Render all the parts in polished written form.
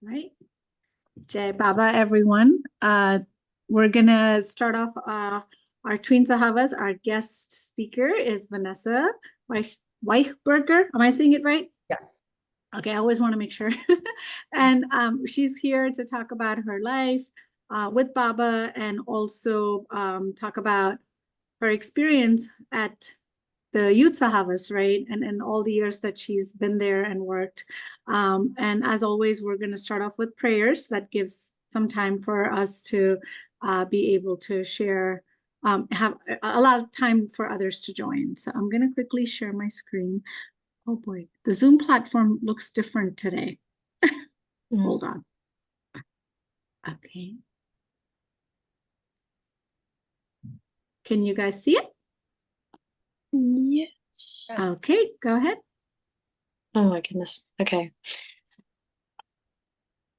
Right. Jai Baba, everyone. We're going to start off our Tween Sahavas. Our guest speaker is Vannessa Weichberger. Am I saying it right? Yes. Okay, I always want to make sure. And she's here to talk about her life with Baba and also talk about her experience at the Youth Sahavas, right? And all the years that she's been there and worked. And as always, we're going to start off with prayers. That gives some time for us to be able to share, allow time for others to join. So I'm going to quickly share my screen. Oh boy, the Zoom platform looks different today. Hold on. Okay. Can you guys see it? Yes. Okay, go ahead. Oh my goodness. Okay.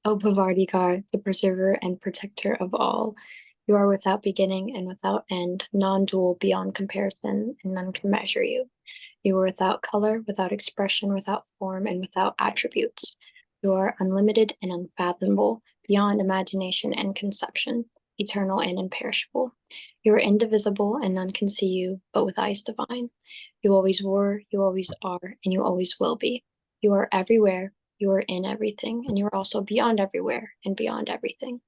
O Bhavardikar, the preserver and protector of all, you are without beginning and without end, non-dual beyond comparison, and none can measure you. You are without color, without expression, without form, and without attributes. You are unlimited and unfathomable, beyond imagination and conception, eternal and imperishable. You are indivisible, and none can see you, but with eyes divine. You always were, you always are, and you always will be. You are everywhere, you are in everything, and you are also beyond everywhere and beyond everything.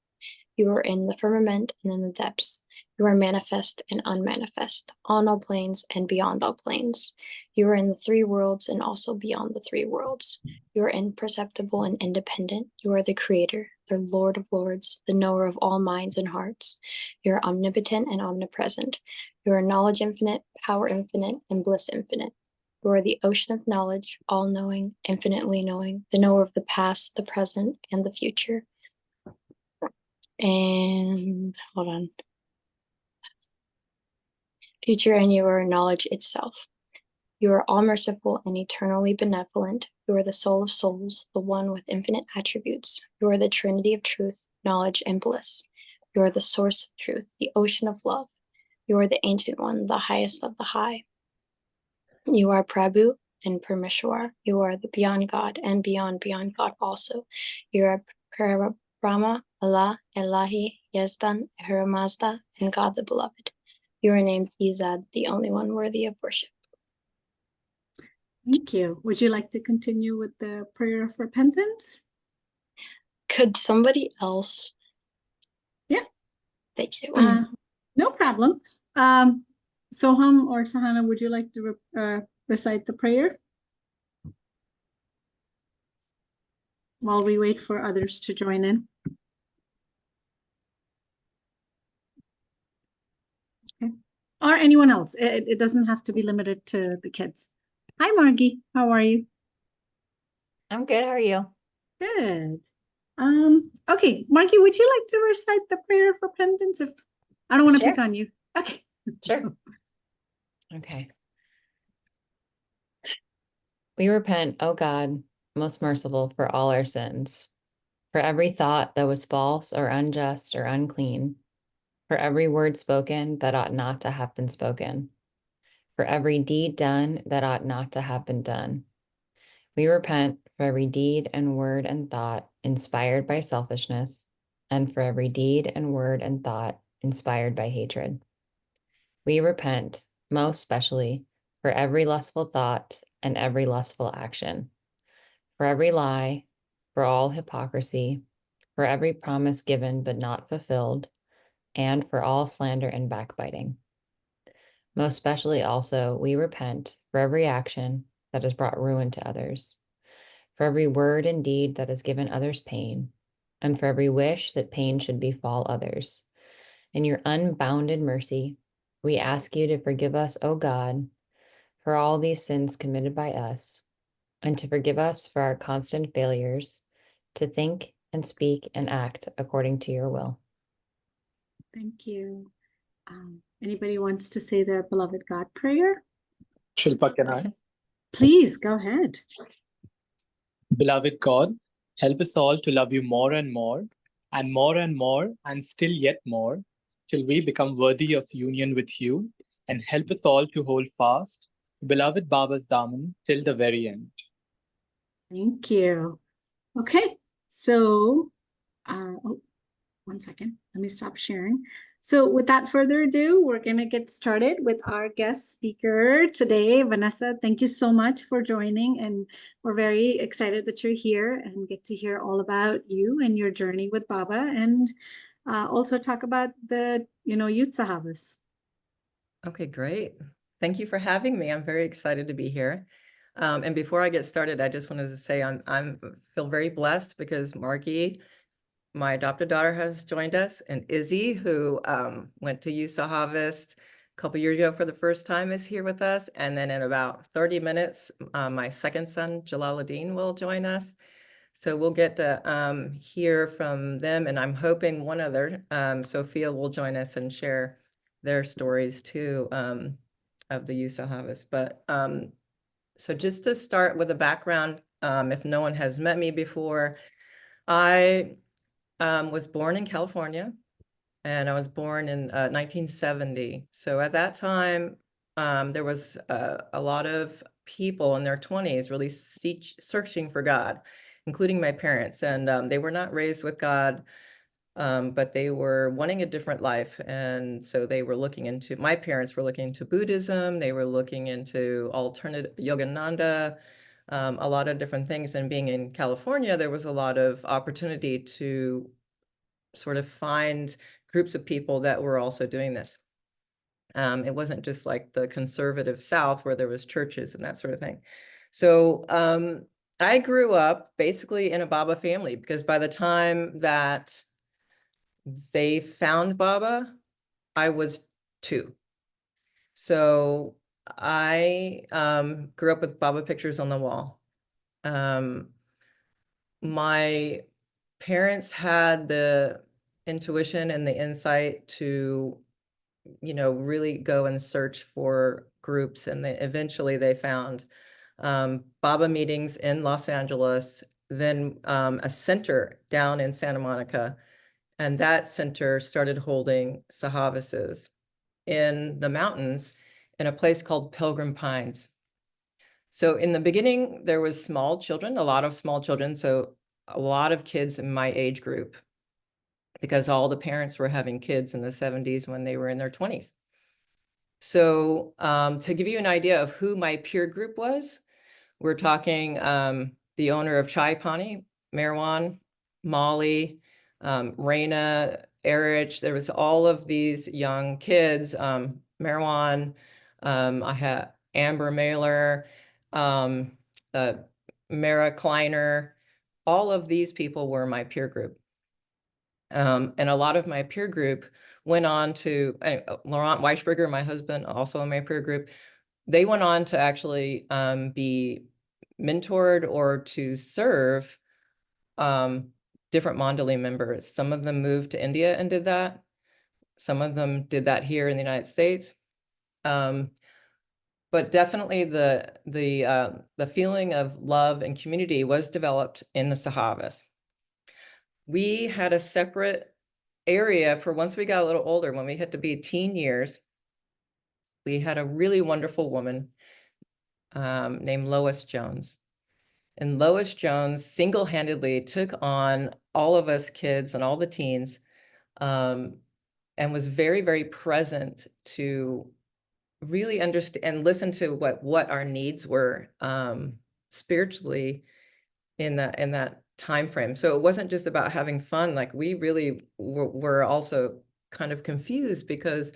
You are in the firmament and in the depths. You are manifest and unmanifest, on all planes and beyond all planes. You are in the three worlds and also beyond the three worlds. You are imperceptible and independent. You are the creator, the Lord of lords, the knower of all minds and hearts. You are omnipotent and omnipresent. You are knowledge infinite, power infinite, and bliss infinite. You are the ocean of knowledge, all-knowing, infinitely knowing, the knower of the past, the present, and the future. And hold on. Future, and you are knowledge itself. You are all merciful and eternally benevolent. You are the soul of souls, the one with infinite attributes. You are the trinity of truth, knowledge, and bliss. You are the source of truth, the ocean of love. You are the ancient one, the highest of the high. You are Prabhu and Parmeshwar. You are the beyond God and beyond God also. You are Brahma, Allah, Elahi, Yazdan, Ahura Mazda, and God the Beloved. You are named Izad, the only one worthy of worship. Thank you. Would you like to continue with the prayer of repentance? Could somebody else? Yeah. Thank you. No problem. Soham or Sahana, would you like to recite the prayer while we wait for others to join in? Okay. Or anyone else. It doesn't have to be limited to the kids. Hi, Margie. How are you? I'm good. How are you? Good. Okay, Margie, would you like to recite the prayer of repentance? If I don't want to Sure. pick on you. Okay. Sure. Okay. We repent, O God, most merciful, for all our sins, for every thought that was false or unjust or unclean, for every word spoken that ought not to have been spoken, for every deed done that ought not to have been done. We repent for every deed and word and thought inspired by selfishness, and for every deed and word and thought inspired by hatred. We repent, most especially, for every lustful thought and every lustful action, for every lie, for all hypocrisy, for every promise given but not fulfilled, and for all slander and backbiting. Most especially also, we repent for every action that has brought ruin to others, for every word and deed that has given others pain, and for every wish that pain should befall others. In your unbounded mercy, we ask you to forgive us, O God, for all these sins committed by us, and to forgive us for our constant failures to think and speak and act according to your will. Thank you. Anybody wants to say the beloved God prayer? Shilpa, can I? Please go ahead. Beloved God, help us all to love you more and more, and still yet more, till we become worthy of union with you, and help us all to hold fast to beloved Baba's Daman till the very end. Thank you. Okay, So, oh, 1 second, let me stop sharing. So without further ado, we're going to get started with our guest speaker today. Vanessa, thank you so much for joining, and we're very excited that you're here and get to hear all about you and your journey with Baba, and also talk about the, Youth Sahavas. Okay, great. Thank you for having me. I'm very excited to be here. And before I get started, I just wanted to say I'm feel very blessed because Margie, my adopted daughter, has joined us, and Izzy, who went to Youth Sahavas a couple years ago for the first time, is here with us. And then in about 30 minutes, my second son, Jalaluddin, will join us. So we'll get to hear from them, and I'm hoping one other, Sophia, will join us and share their stories too, of the Youth Sahavas. But so just to start with a background, if no one has met me before, I was born in California, and I was born in 1970. So at that time, there was a lot of people in their 20s really searching for God, including my parents. And they were not raised with God, but they were wanting a different life. And so they were my parents were looking into Buddhism. They were looking into alternative Yogananda, a lot of different things. And being in California, there was a lot of opportunity to sort of find groups of people that were also doing this. It wasn't just like the conservative South where there was churches and that sort of thing. So I grew up basically in a Baba family, because by the time that they found Baba, I was 2. So I grew up with Baba pictures on the wall. My parents had the intuition and the insight to, really go and search for groups. And eventually they found Baba meetings in Los Angeles, then a center down in Santa Monica. And that center started holding Sahavases in the mountains in a place called Pilgrim Pines. So in the beginning, there was small children, a lot of small children. So a lot of kids in my age group, because all the parents were having kids in the 70s when they were in their 20s. So to give you an idea of who my peer group was, we're talking the owner of Chai Pani, Marwan, Molly, Raina, Erich. There was all of these young kids, Marwan, I had Amber Mailer, Mara Kleiner. All of these people were my peer group. And a lot of my peer group went on to, Laurent Weichberger, my husband, also in my peer group, they went on to actually be mentored or to serve different Mandali members. Some of them moved to India and did that. Some of them did that here in the United States. But definitely the feeling of love and community was developed in the Sahavas. We had a separate area for once we got a little older. When we hit to be teen years, we had a really wonderful woman named Lois Jones. And Lois Jones single-handedly took on all of us kids and all the teens, and was very, very present to really understand and listen to what our needs were spiritually in that time frame. So it wasn't just about having fun. Like, we really were also kind of confused, because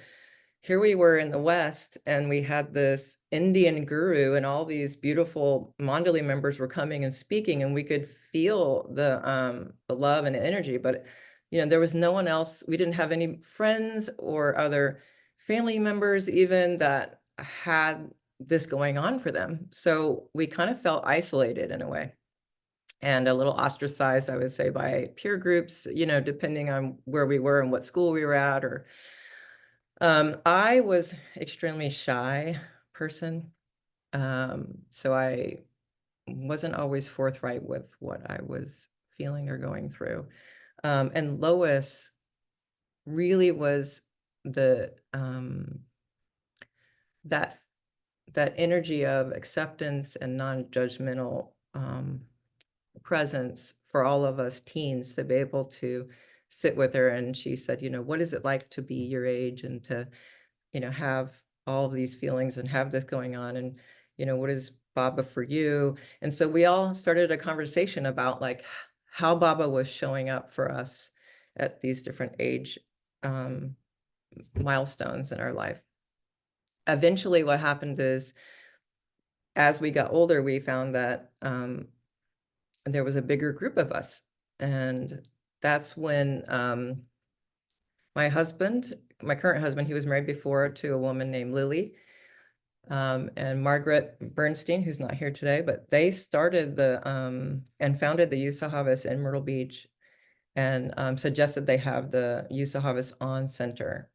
here we were in the West and we had this Indian guru and all these beautiful Mandali members were coming and speaking, and we could feel the love and energy, but there was no one else. We didn't have any friends or other family members even that had this going on for them. So we kind of felt isolated in a way, and a little ostracized, I would say, by peer groups, depending on where we were and what school we were at. Or I was extremely shy person. So I wasn't always forthright with what I was feeling or going through. And Lois really was that energy of acceptance and non-judgmental presence for all of us teens to be able to sit with her. And she said, what is it like to be your age and to, have all these feelings and have this going on? And, what is Baba for you? And so we all started a conversation about like how Baba was showing up for us at these different age milestones in our life. Eventually, what happened is, as we got older, we found that there was a bigger group of us. And that's when my current husband, he was married before to a woman named Lily, and Margaret Bernstein, who's not here today, but they started and founded the Youth Sahavas in Myrtle Beach, and suggested they have the Youth Sahavas on center.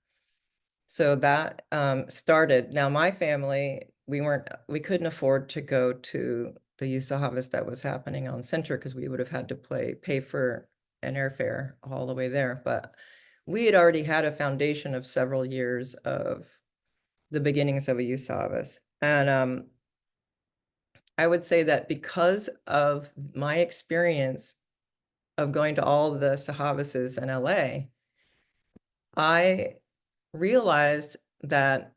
So that started. Now my family, we couldn't afford to go to the Youth Sahavas that was happening on center because we would have had to pay for an airfare all the way there. But we had already had a foundation of several years of the beginnings of a Youth Sahavas. And I would say that because of my experience of going to all the Sahavases in LA, I realized that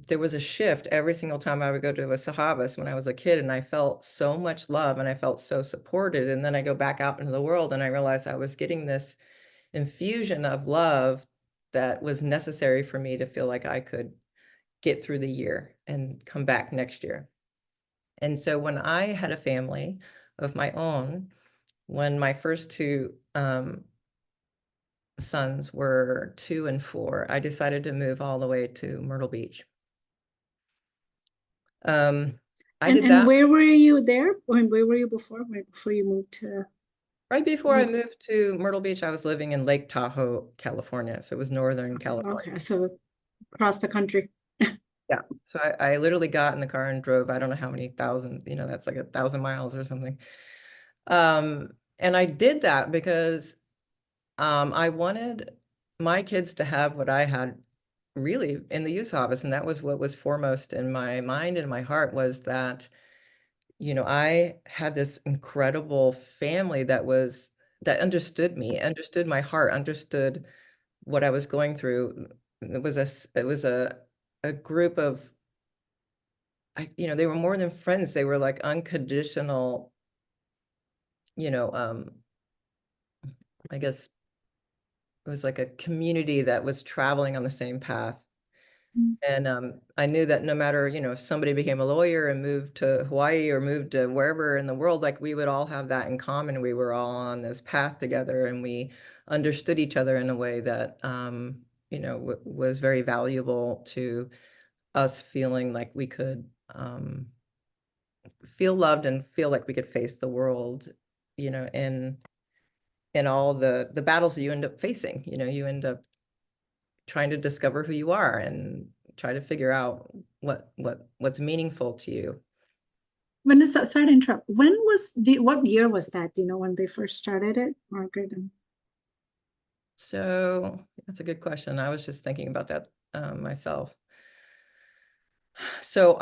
there was a shift every single time I would go to a Sahavas when I was a kid, and I felt so much love and I felt so supported. And then I go back out into the world and I realized I was getting this infusion of love that was necessary for me to feel like I could get through the year and come back next year. And so when I had a family of my own, when my first two sons were 2 and 4, I decided to move all the way to Myrtle Beach. I did that. Where were you there? Where were you before? Right before you moved to? Right before I moved to Myrtle Beach, I was living in Lake Tahoe, California. So it was Northern California. Okay, so across the country. Yeah. So I literally got in the car and drove, I don't know how many thousand, that's like 1,000 miles or something. And I did that because I wanted my kids to have what I had really in the Youth Sahavas. And that was what was foremost in my mind and my heart, was that, I had this incredible family that understood me, understood my heart, understood what I was going through. It was a group of, they were more than friends. They were like unconditional, I guess it was like a community that was traveling on the same path. And I knew that no matter, if somebody became a lawyer and moved to Hawaii or moved to wherever in the world, like we would all have that in common. We were all on this path together, and we understood each other in a way that, was very valuable to us, feeling like we could feel loved and feel like we could face the world, in all the battles that you end up facing. You end up trying to discover who you are and try to figure out what's meaningful to you. Vanessa, sorry to interrupt. What year was that? Do you know when they first started it, Margaret? So that's a good question. I was just thinking about that myself. So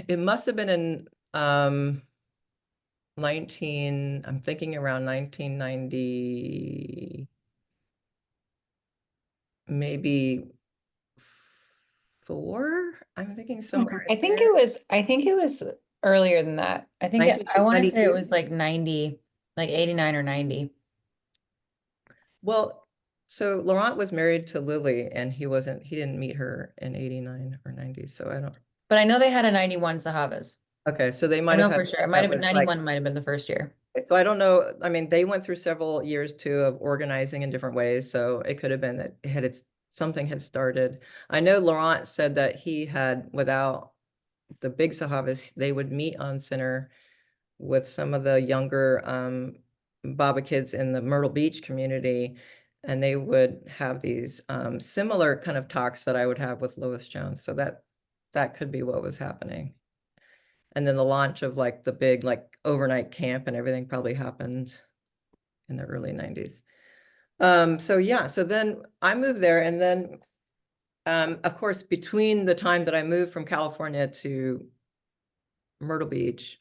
it must have been in I'm thinking around 1990, maybe 4. I'm thinking somewhere. I think it was earlier than that. I think I want to say it was like 90, like 89 or 90. Well, so Laurent was married to Lily, and he didn't meet her in 89 or 90. So I don't. But I know they had a 91 Sahavas. Okay, so they might have had. For sure. It might have been 91. Might have been the first year. So I don't know. I mean, they went through several years too of organizing in different ways. So it could have been that something had started. I know Laurent said that he had, without the big Sahavas, they would meet on center with some of the younger Baba kids in the Myrtle Beach community, and they would have these similar kind of talks that I would have with Lois Jones. So that could be what was happening. And then the launch of like the big like overnight camp and everything probably happened in the early 90s. So yeah, so then I moved there, and then of course, between the time that I moved from California to Myrtle Beach,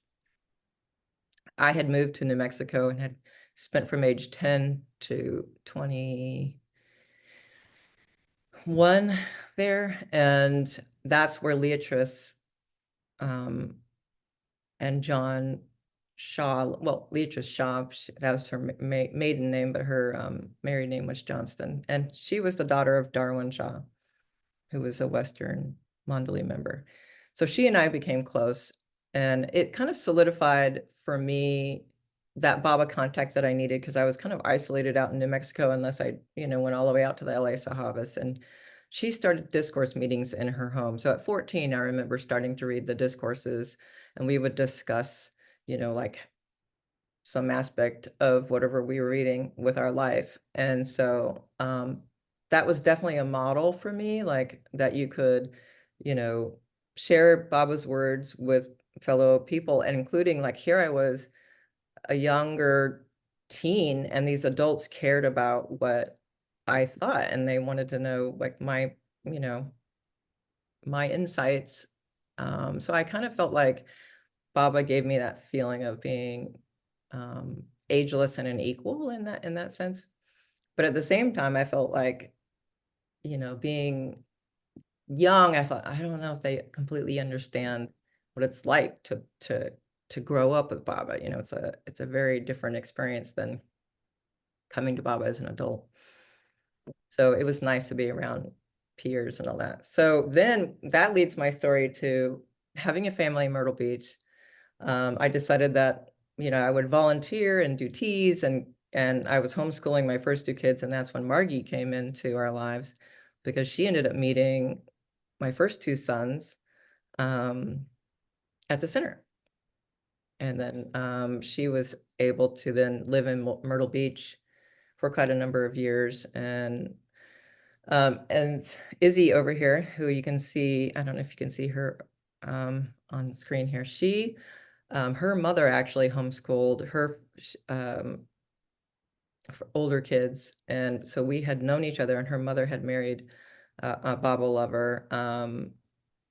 I had moved to New Mexico and had spent from age 10 to 21 there. And that's where Leatrice and John Shaw, well, Leatrice Shaw, that was her maiden name, but her married name was Johnston. And she was the daughter of Darwin Shaw, who was a Western Mondali member. So she and I became close, and it kind of solidified for me that Baba contact that I needed, because I was kind of isolated out in New Mexico unless I, went all the way out to the LA Sahavas. And she started discourse meetings in her home. So at 14, I remember starting to read the discourses, and we would discuss, like some aspect of whatever we were reading with our life. And so that was definitely a model for me, like that you could, share Baba's words with fellow people, and including, like, here I was a younger teen, and these adults cared about what I thought, and they wanted to know, like, my insights. So I kind of felt like Baba gave me that feeling of being ageless and an equal in that sense. But at the same time, I felt like, being young, I thought, I don't know if they completely understand what it's like to grow up with Baba. It's a very different experience than coming to Baba as an adult. So it was nice to be around peers and all that. So then that leads my story to having a family in Myrtle Beach. I decided that, I would volunteer and do teas, and I was homeschooling my first two kids, and that's when Margie came into our lives, because she ended up meeting my first two sons at the center. And then she was able to then live in Myrtle Beach for quite a number of years. And Izzy over here, who you can see, I don't know if you can see her on the screen here. She, her mother actually homeschooled her older kids. And so we had known each other, and her mother had married a Baba lover,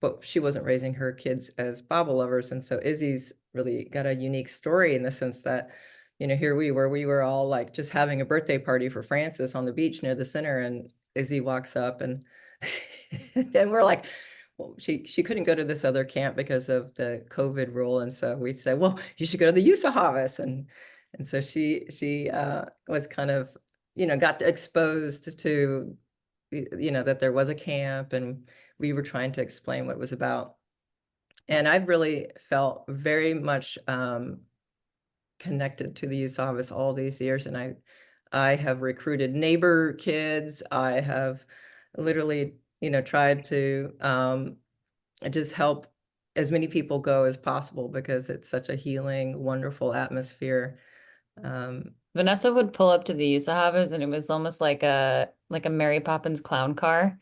but she wasn't raising her kids as Baba lovers. And so Izzy's really got a unique story in the sense that, here we were all like just having a birthday party for Francis on the beach near the center, and Izzy walks up, and and we're like, well, she couldn't go to this other camp because of the COVID rule. And so we said, well, you should go to the Youth Sahavas. And so she was kind of, got exposed to, that there was a camp, and we were trying to explain what it was about. And I've really felt very much connected to the Youth Sahavas all these years. And I have recruited neighbor kids. I have literally, tried to just help as many people go as possible, because it's such a healing, wonderful atmosphere. Vanessa would pull up to the Youth Sahavas, and it was almost like a Mary Poppins clown car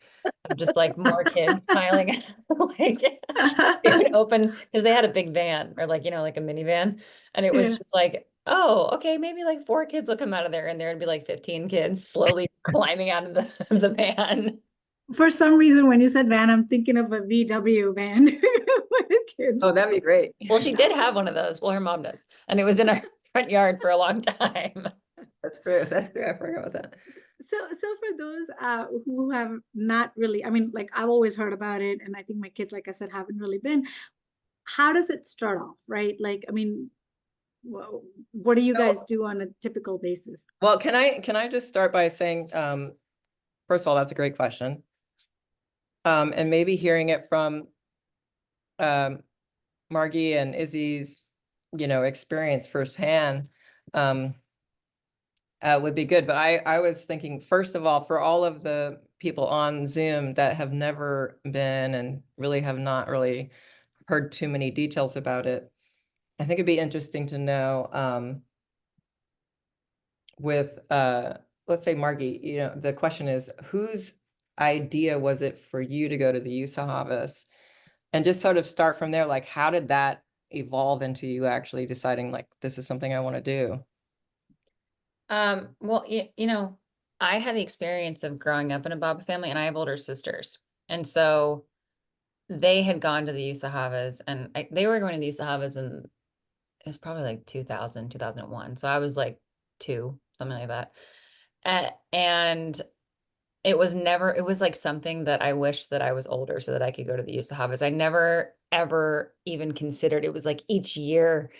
of just like more kids piling like they would open, because they had a big van, or like, like a minivan, and it was Yeah. just like, oh, okay, maybe like 4 kids will come out of there, and there would be like 15 kids slowly climbing out of the van. For some reason, when you said van, I'm thinking of a VW van with kids. Oh, that'd be great. Well, she did have one of those. Well, her mom does, and it was in our front yard for a long time. That's true. That's true. I forgot about that. So for those who have not really, I mean, like, I've always heard about it, and I think my kids, like I said, haven't really been. How does it start off, right? Like, I mean, what do you guys do on a typical basis? Well, can I just start by saying, first of all, that's a great question. And maybe hearing it from Margie and Izzy's, experience firsthand would be good. But I was thinking, first of all, for all of the people on Zoom that have never been and really have not really heard too many details about it, I think it'd be interesting to know with, let's say, Margie, the question is, whose idea was it for you to go to the Youth Sahavas? And just sort of start from there, like, how did that evolve into you actually deciding, like, this is something I want to do? Well, I had the experience of growing up in a Baba family, and I have older sisters. And so they had gone to the Youth Sahavas, and they were going to the Youth Sahavas, and it was probably like 2000, 2001. So I was like 2, something like that. And it was like something that I wished that I was older so that I could go to the Youth Sahavas. I never, ever even considered. It was like each year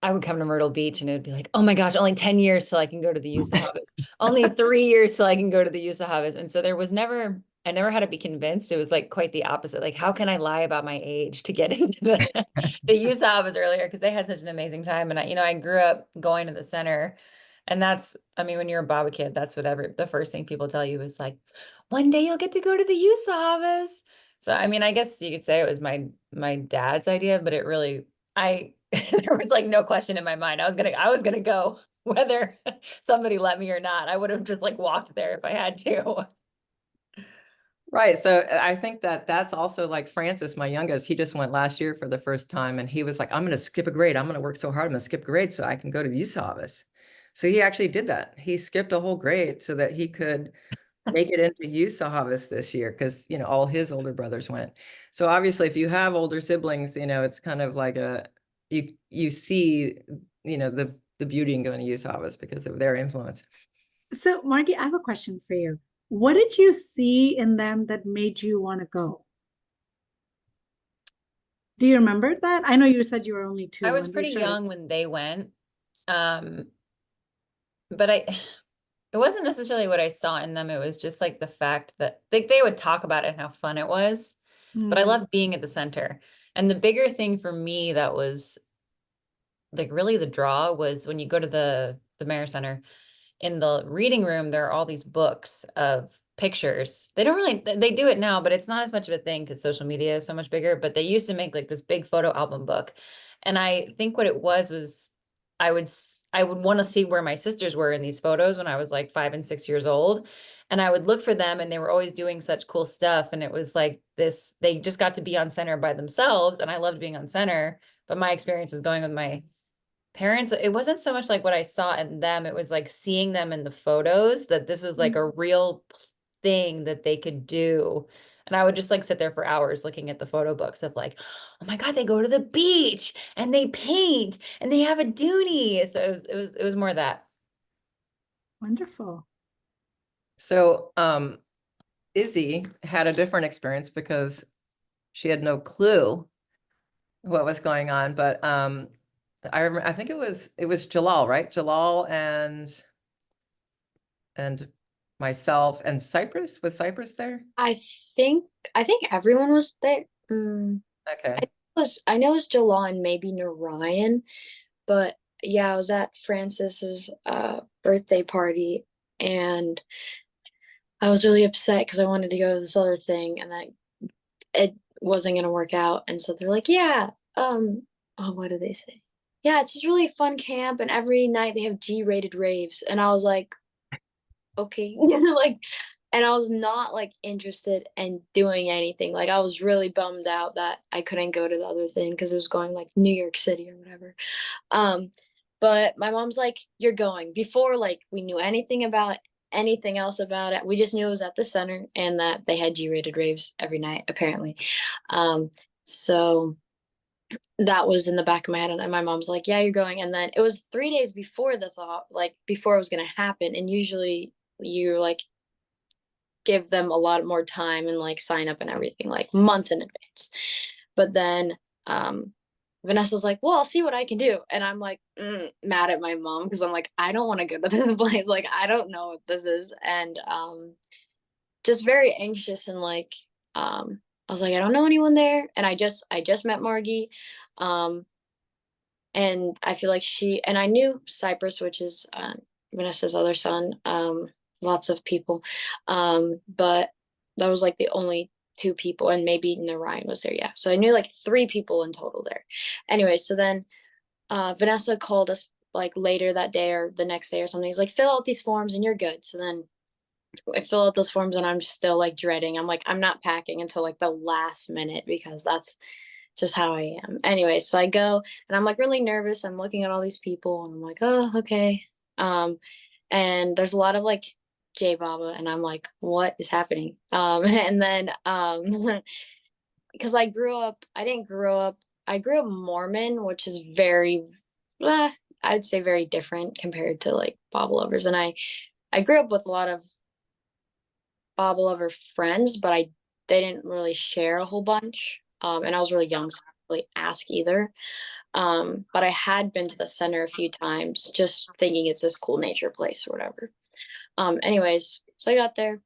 I would come to Myrtle Beach and it would be like, oh my gosh, only 10 years till I can go to the Youth Sahavas. Only 3 years till I can go to the Youth Sahavas. And so I never had to be convinced. It was like quite the opposite. Like, how can I lie about my age to get into the Youth Sahavas earlier? Because they had such an amazing time. And I grew up going to the center. And when you're a Baba kid, that's the first thing people tell you is like, one day you'll get to go to the Youth Sahavas. So, I guess you could say it was my dad's idea, but it really, there was like no question in my mind. I was gonna go whether somebody let me or not. I would have just like walked there if I had to. Right. So I think that's also like Francis, my youngest, he just went last year for the first time and he was like, I'm going to skip a grade. I'm going to work so hard. I'm going to skip a grade so I can go to Youth Sahavas. So he actually did that. He skipped a whole grade so that he could make it into Youth Sahavas this year because, all his older brothers went. So obviously if you have older siblings, it's kind of like you see, the beauty in going to Youth Sahavas because of their influence. So, Margie, I have a question for you. What did you see in them that made you want to go? Do you remember that? I know you said you were only 2 I was when they pretty started. young when they went. But it wasn't necessarily what I saw in them. It was just like the fact that they would talk about it and how fun it was. But I Mm. loved being at the center. And the bigger thing for me that was like really the draw was when you go to the Mayor Center, in the reading room, there are all these books of pictures. They do it now, but it's not as much of a thing because social media is so much bigger. But they used to make like this big photo album book. And I think what it was I would want to see where my sisters were in these photos when I was like 5 and 6 years old. And I would look for them and they were always doing such cool stuff. And it was like they just got to be on center by themselves. And I loved being on center. But my experience was going with my parents. It wasn't so much like what I saw in them. It was like seeing them in the photos that this was like a real thing that they could do. And I would just like sit there for hours looking at the photo books of like, oh my God, they go to the beach and they paint and they have a dooney. So it was more that. Wonderful. So Izzy had a different experience because she had no clue what was going on. But I remember, I think it was Jalal, right? Jalal and myself and Cypress. Was Cypress there? I think everyone was there. Okay. I know it was Jalal and maybe Narayan, but yeah, I was at Francis's birthday party and I was really upset because I wanted to go to this other thing and that it wasn't gonna work out. And so they're like, yeah, oh, what did they say? Yeah, it's just really fun camp and every night they have G-rated raves. And I was like, okay. Like, and I was not like interested in doing anything. Like I was really bummed out that I couldn't go to the other thing because it was going like New York City or whatever. But my mom's like, you're going. Before like we knew anything about anything else about it. We just knew it was at the center and that they had G-rated raves every night, apparently. So that was in the back of my head. And my mom's like, yeah, you're going. And then it was 3 days before this, like before it was going to happen. And usually you like give them a lot more time and like sign up and everything like months in advance. But then Vanessa's like, well, I'll see what I can do. And I'm like mad at my mom because I'm like, I don't want to go to this place. Like, I don't know what this is. And just very anxious and like I was like, I don't know anyone there. And I just met Margie. And I feel like and I knew Cypress, which is Vanessa's other son, lots of people. But that was like the only 2 people, and maybe Narayan was there. Yeah. So I knew like 3 people in total there. Anyway, so then Vanessa called us like later that day or the next day or something. He's like, fill out these forms and you're good. So then I fill out those forms and I'm still like dreading. I'm like, I'm not packing until like the last minute because that's just how I am. Anyway, so I go and I'm like really nervous. I'm looking at all these people and I'm like, oh, okay. And there's a lot of like J Baba and I'm like, what is happening? And then because I grew up Mormon, which is very I'd say very different compared to like Baba lovers. And I grew up with a lot of Baba lover friends, but they didn't really share a whole bunch. And I was really young, so I didn't really ask either. But I had been to the center a few times, just thinking it's this cool nature place or whatever. Anyways, so I got there.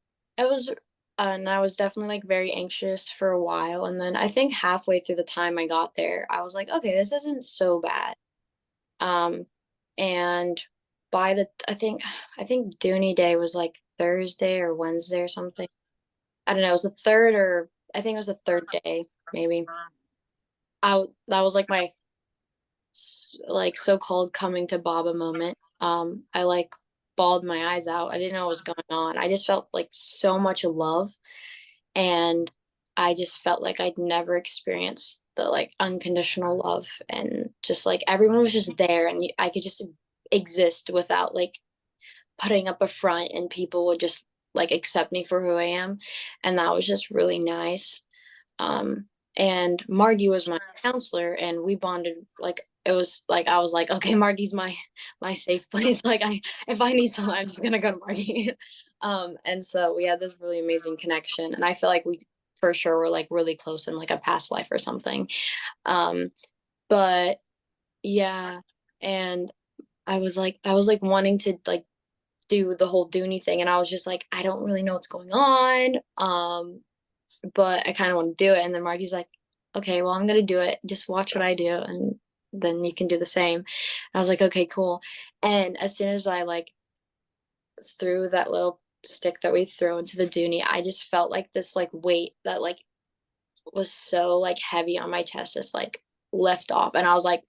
And I was definitely like very anxious for a while. And then I think halfway through the time I got there, I was like, okay, this isn't so bad. And by I think Dooney Day was like Thursday or Wednesday or something. I don't know. It was the third, or I think it was the third day, maybe. That was like my like so-called coming to Baba moment. I like bawled my eyes out. I didn't know what was going on. I just felt like so much love, and I just felt like I'd never experienced the like unconditional love, and just like everyone was just there, and I could just exist without like putting up a front, and people would just like accept me for who I am, and that was just really nice. And Margie was my counselor, and we bonded like it was like I was like, okay, Margie's my safe place. Like if I need something, I'm just gonna go to Margie. And so we had this really amazing connection, and I feel like we for sure were like really close in like a past life or something. But yeah, and I was like wanting to like do the whole Dooney thing, and I was just like, I don't really know what's going on. But I kind of want to do it. And then Margie's like, okay, well, I'm gonna do it. Just watch what I do, and then you can do the same. And I was like, okay, cool. And as soon as I like threw that little stick that we throw into the Dooney, I just felt like this like weight that like was so like heavy on my chest just like lift off. And I was like,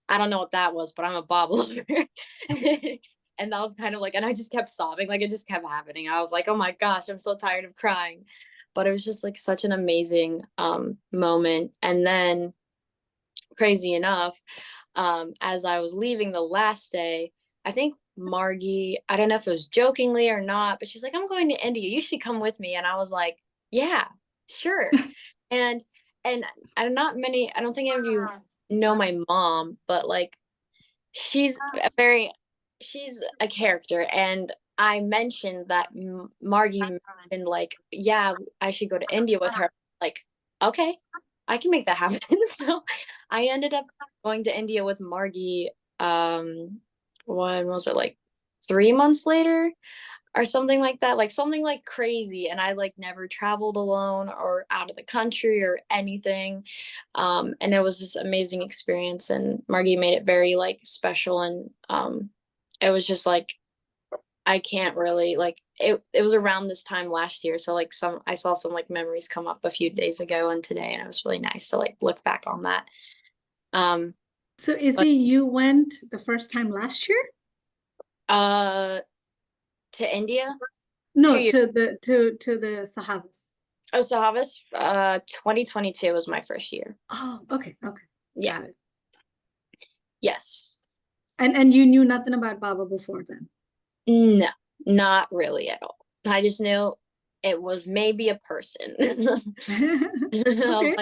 I don't know what that was, but I'm a Bob lover. And that was kind of like, and I just kept sobbing, like it just kept happening. I was like, oh my gosh, I'm so tired of crying. But it was just like such an amazing moment. And then crazy enough, as I was leaving the last day, I think Margie, I don't know if it was jokingly or not, but she's like, I'm going to India, you should come with me. And I was like, yeah, sure. and I don't think any of you know my mom, but like she's a character. And I mentioned that Margie mentioned like, yeah, I should go to India with her. Like, okay, I can make that happen. So I ended up going to India with Margie. When was it, like 3 months later or something like that? Like something like crazy. And I like never traveled alone or out of the country or anything. And it was this amazing experience, and Margie made it very like special. And it was just like, I can't really like it was around this time last year. So like I saw some like memories come up a few days ago and today, and it was really nice to like look back on that. So Izzy, you went the first time last year? To India? No, to the Sahavas. Oh, Sahavas, 2022 was my first year. Oh, okay. Yeah. Yes. And you knew nothing about Baba before then? No, not really at all. I just knew it was maybe a person. Okay.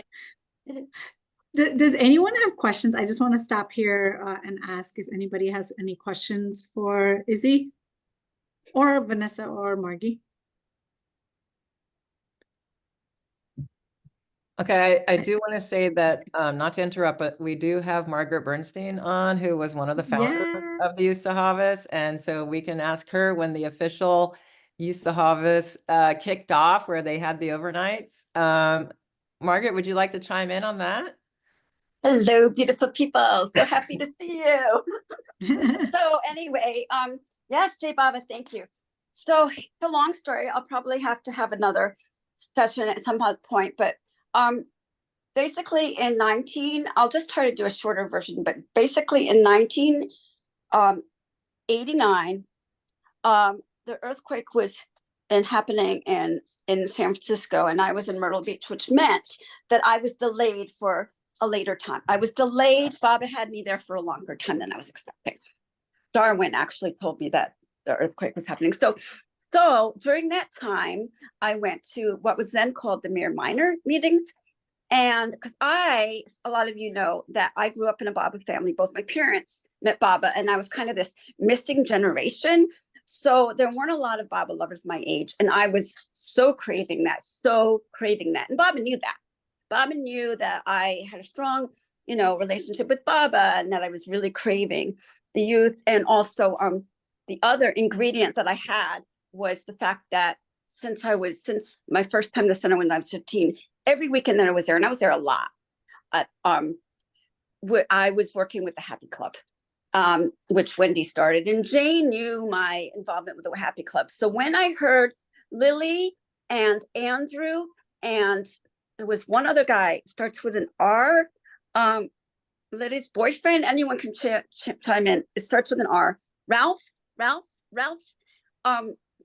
Does anyone have questions? I just want to stop here and ask if anybody has any questions for Izzy or Vanessa or Margie. Okay, I do want to say that, not to interrupt, but we do have Margaret Bernstein on, who was one of the founders of the Youth Sahavas. And so we can ask her when the official Youth Sahavas kicked off, where they had the overnights. Margaret, would you like to chime in on that? Hello, beautiful people. So happy to see you. So anyway, yes, Jay Baba, thank you. So it's a long story. I'll probably have to have another session at some point, but basically in I'll just try to do a shorter version, but basically in 1989, the earthquake was happening in San Francisco, and I was in Myrtle Beach, which meant that I was delayed for a later time. I was delayed. Baba had me there for a longer time than I was expecting. Darwin actually told me that the earthquake was happening. So during that time, I went to what was then called the Mayor Minor meetings. And because a lot of you know that I grew up in a Baba family. Both my parents met Baba, and I was kind of this missing generation. So there weren't a lot of Baba lovers my age. And I was so craving that. And Baba knew that. Baba knew that I had a strong, relationship with Baba, and that I was really craving the youth. And also the other ingredient that I had was the fact that since my first time in the center when I was 15, every weekend that I was there, and I was there a lot, I was working with the Happy Club, which Wendy started, and Jane knew my involvement with the Happy Club. So when I heard Lily and Andrew, and there was one other guy, starts with an R, Lily's boyfriend, anyone can chime in. It starts with an R. Ralph.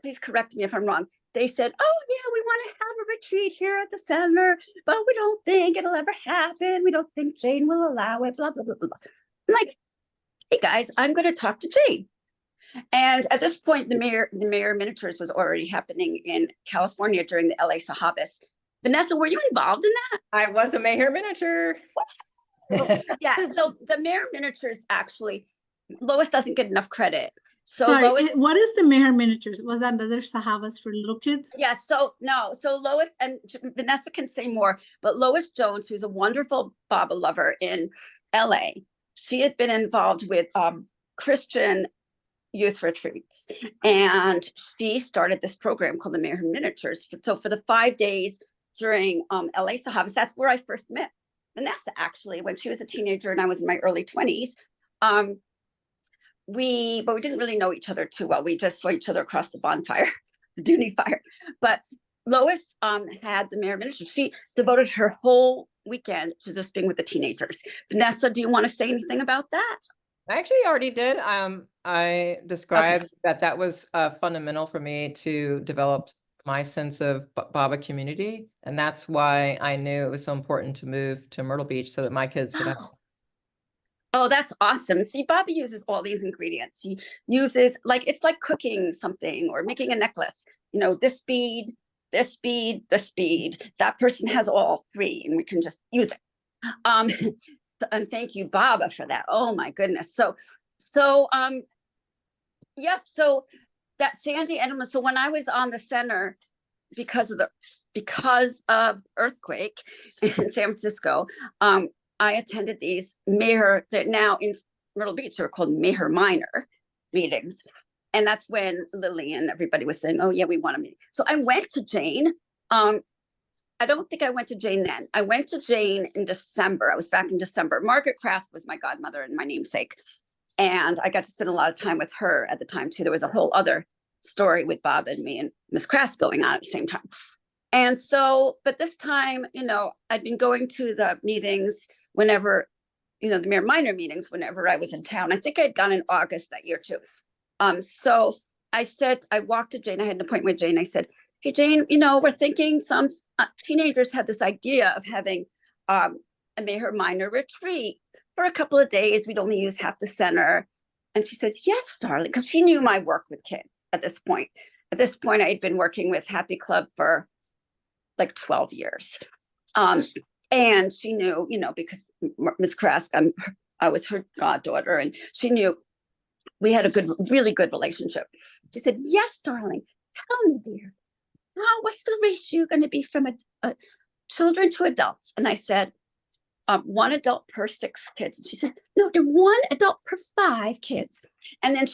Please correct me if I'm wrong. They said, oh yeah, we want to have a retreat here at the center, but we don't think it'll ever happen. We don't think Jane will allow it, blah, blah, blah, blah. I'm like, hey guys, I'm going to talk to Jane. And at this point, the Mayor Miniatures was already happening in California during the LA Sahavas. Vanessa, were you involved in that? I was a Mayor Miniature. Yeah, so the Mayor Miniatures, actually, Lois doesn't get enough credit. So Sorry, Lois, what is the Mayor Miniatures? Was that another Sahavas for little kids? yeah, so Lois, and Vanessa can say more, but Lois Jones, who's a wonderful Baba lover in LA, she had been involved with Christian youth retreats, and she started this program called the Mayor Miniatures. So for the 5 days during LA Sahavas, that's where I first met Vanessa, actually, when she was a teenager and I was in my early 20s. We didn't really know each other too well. We just saw each other across the bonfire, the Dooney fire. But Lois had the Mayor Minister. She devoted her whole weekend to just being with the teenagers. Vanessa, do you want to say anything about that? I actually already did. I described that was fundamental for me to develop my sense of Baba community. And that's why I knew it was so important to move to Myrtle Beach so that my kids could have. Oh, that's awesome. See, Baba uses all these ingredients. He uses, it's like cooking something or making a necklace, this bead, this bead, this bead. That person has all three and we can just use it. And thank you, Baba, for that. Oh my goodness. Yes, so that Sandy Edelman. So when I was on the center, because of earthquake in San Francisco, I attended these mayor that now in Myrtle Beach are called Mayor Minor meetings. And that's when Lily and everybody was saying, oh yeah, we want to meet. So I went to Jane. I don't think I went to Jane then. I went to Jane in December. I was back in December. Margaret Krask was my godmother and my namesake. And I got to spend a lot of time with her at the time too. There was a whole other story with Bob and me and Miss Krask going on at the same time. And so, but this time, I'd been going to the meetings whenever, the Mayor Minor meetings, whenever I was in town. I think I'd gone in August that year too. So I walked to Jane. I had an appointment with Jane. I said, hey, Jane, we're thinking some teenagers had this idea of having a Mayor Minor retreat for a couple of days. We'd only use half the center. And she said, yes, darling, because she knew my work with kids at this point. At this point, I had been working with Happy Club for like 12 years. And she knew, because Miss Krask, I was her goddaughter, and she knew we had a really good relationship. She said, yes, darling, tell me, dear, what's the ratio going to be from children to adults? And I said, 1 adult per 6 kids. And she said, no, they're 1 adult per 5 kids. And then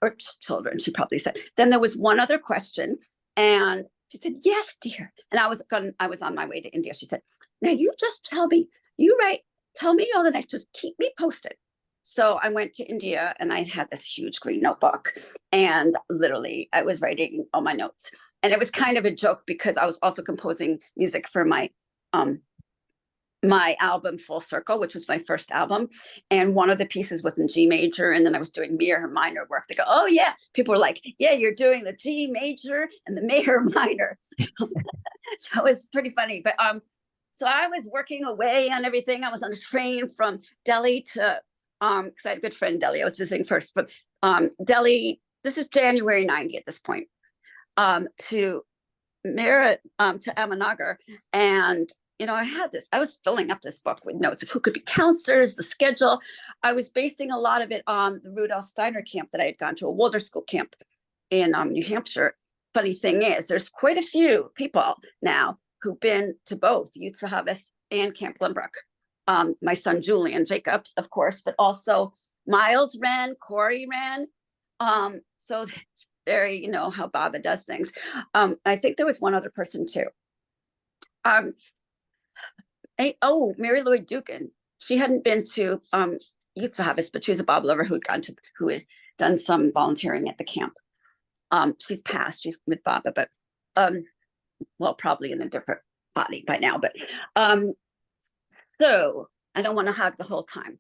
or children, she probably said. Then there was one other question, and she said, yes, dear. And I was on my way to India. She said, now you just tell me all the night, just keep me posted. So I went to India and I had this huge green notebook, and literally I was writing all my notes. And it was kind of a joke because I was also composing music for my album Full Circle, which was my first album. And one of the pieces was in G major. And then I was doing Mayor Minor work. They go, oh yeah. People were like, yeah, you're doing the G major and the Mayor Minor. So it was pretty funny. But so I was working away on everything. I was on a train from Delhi to, because I had a good friend in Delhi. I was visiting first, but Delhi, this is January 90 at this point, to Ahmednagar. And I was filling up this book with notes of who could be counselors, the schedule. I was basing a lot of it on the Rudolph Steiner camp that I had gone to, a Waldorf school camp in New Hampshire. Funny thing is, there's quite a few people now who've been to both Youth Sahavas and Camp Glenbrook. My son Julian Jacobs, of course, but also Miles ran, Corey ran. So it's very, how Baba does things. I think there was one other person too. Mary Lloyd Dugan. She hadn't been to Youth Sahavas, but she was a Baba lover who had done some volunteering at the camp. She's passed. She's with Baba, but probably in a different body by now. But so I don't want to hog the whole time.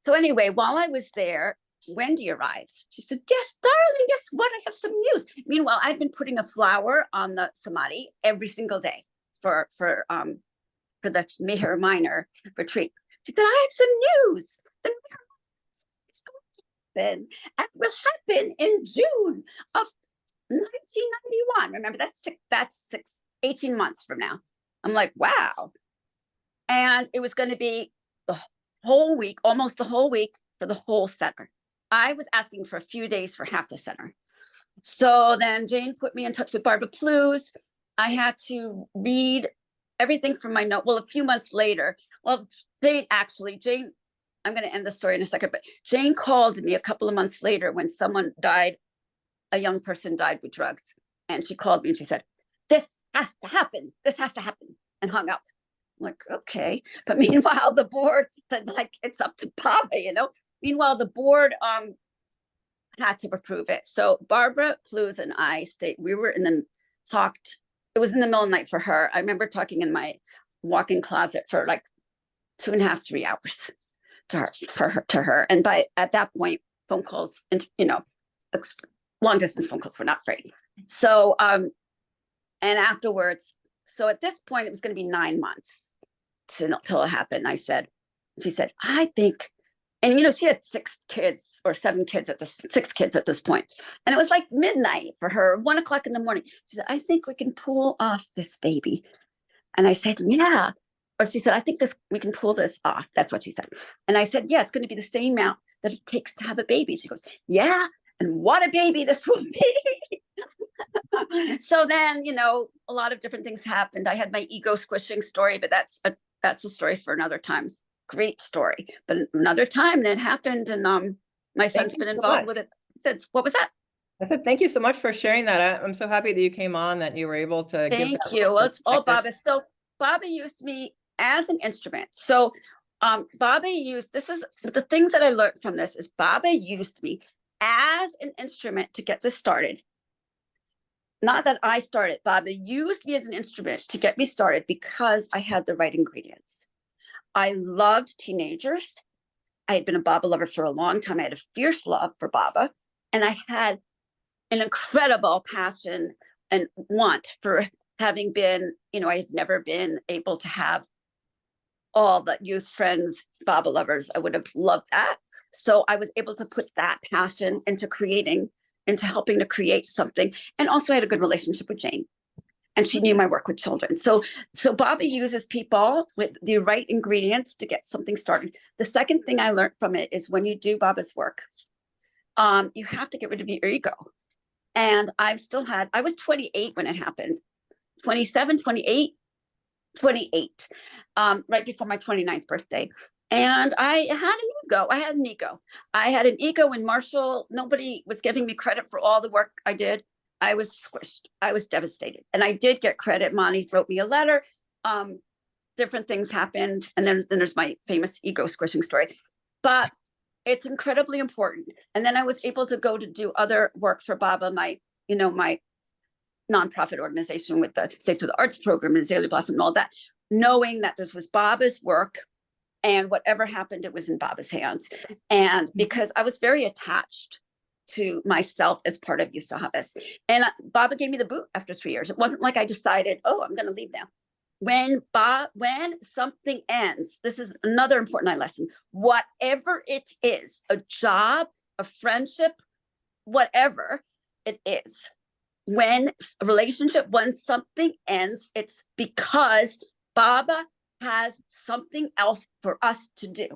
So anyway, while I was there, Wendy arrives. She said, "Yes, darling, guess what? I have some news." Meanwhile, I've been putting a flower on the samadhi every single day for the Meher Minor retreat. She said, "I have some news. The Meher is going to happen, and will happen in June of 1991. Remember, that's 18 months from now." I'm like, wow. And it was going to be the whole week, almost the whole week for the whole center. I was asking for a few days for half the center. So then Jane put me in touch with Barbara Plews. I had to read everything from my note. Well, a few months later, Jane, I'm going to end the story in a second, but Jane called me a couple of months later when someone died, a young person died with drugs. And she called me and she said, "This has to happen. This has to happen," and hung up. I'm like, okay. But meanwhile, the board said, like, it's up to Baba, Meanwhile, the board had to approve it. So Barbara Plews and I talked. It was in the middle of the night for her. I remember talking in my walk-in closet for like 2.5, 3 hours to her. And at that point, phone calls and long distance phone calls were not free. So and afterwards, so at this point, it was going to be 9 months till it happened. She said, "I think," and she had 6 kids or 7 kids 6 kids at this point. And it was like midnight for her, 1 o'clock in the morning. She said, "I think we can pull off this baby." And I said, "Yeah." Or she said, "I think we can pull this off." That's what she said. And I said, "Yeah, it's going to be the same amount that it takes to have a baby." She goes, "Yeah. And what a baby this will be." So then, a lot of different things happened. I had my ego squishing story, but that's a story for another time. Great story, but another time that happened, and my son's been involved with it since. What was that? I said, thank you so much for sharing that. I'm so happy that you came on, that you were able to give Thank you. Well, it's all Baba. So Baba used me as an instrument. So Baba used, this is the things that I learned from this, is Baba used me as an instrument to get this started. Not that I started, Baba used me as an instrument to get me started because I had the right ingredients. I loved teenagers. I had been a Baba lover for a long time. I had a fierce love for Baba, and I had an incredible passion and want for having been, I had never been able to have all the youth friends, Baba lovers. I would have loved that. So I was able to put that passion into helping to create something. And also I had a good relationship with Jane, and she knew my work with children. So Baba uses people with the right ingredients to get something started. The second thing I learned from it is when you do Baba's work, you have to get rid of your ego. And I was 28 when it happened, 27, 28, right before my 29th birthday. And I had an ego. I had an ego in Marshall. Nobody was giving me credit for all the work I did. I was squished. I was devastated. And I did get credit. Monty wrote me a letter. Different things happened. And then there's my famous ego squishing story. But it's incredibly important. And then I was able to go to do other work for Baba, my nonprofit organization with the Safe to the Arts program and Azalea Blossom and all that, knowing that this was Baba's work, and whatever happened, it was in Baba's hands. And because I was very attached to myself as part of Youth Sahavas. And Baba gave me the boot after 3 years. It wasn't like I decided, I'm going to leave now. When something ends, this is another important lesson, whatever it is, a job, a friendship, whatever it is, when a relationship, when something ends, it's because Baba has something else for us to do.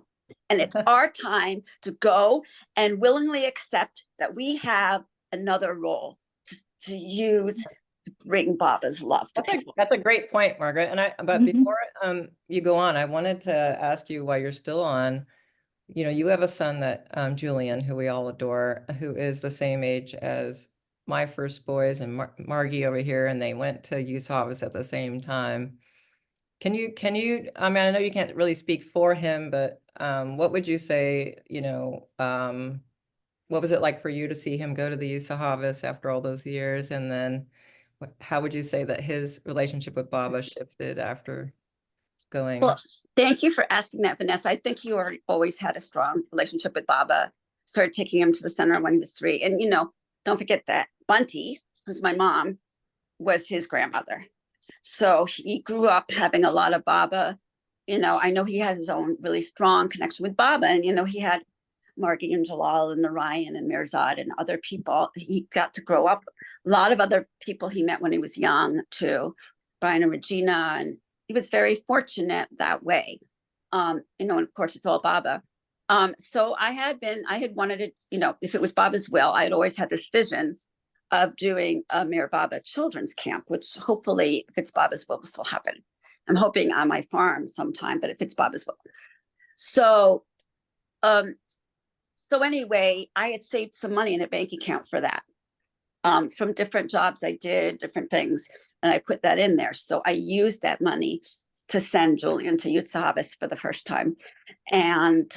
And it's our time to go and willingly accept that we have another role to use to bring Baba's love to people. That's a great point, Margaret. And but before you go on, I wanted to ask you while you're still on, you know, you have a son that Julian, who we all adore, who is the same age as my first boys and Margie over here, and they went to Youth Sahavas at the same time. Can you, I mean, I know you can't really speak for him, but what would you say, you know, what was it like for you to see him go to the Youth Sahavas after all those years? And then how would you say that his relationship with Baba shifted after going? Well, thank you for asking that, Vanessa. I think you always had a strong relationship with Baba. Started taking him to the center when he was 3. And, you know, don't forget that Bunty, who's my mom, was his grandmother. So he grew up having a lot of Baba. You know, I know he had his own really strong connection with Baba. And, you know, he had Margie and Jalal and Narayan and Mirzad and other people. He got to grow up. A lot of other people he met when he was young too, Brian and Regina. And he was very fortunate that way. You know, and of course it's all Baba. So I had wanted to, you know, if it was Baba's will, I had always had this vision of doing a Mir Baba children's camp, which hopefully, if it's Baba's will still happen. I'm hoping on my farm sometime, but if it's Baba's will. So, so anyway, I had saved some money in a bank account for that. From different jobs I did, different things, and I put that in there. So I used that money to send Julian to Youth Sahavas for the first time. And,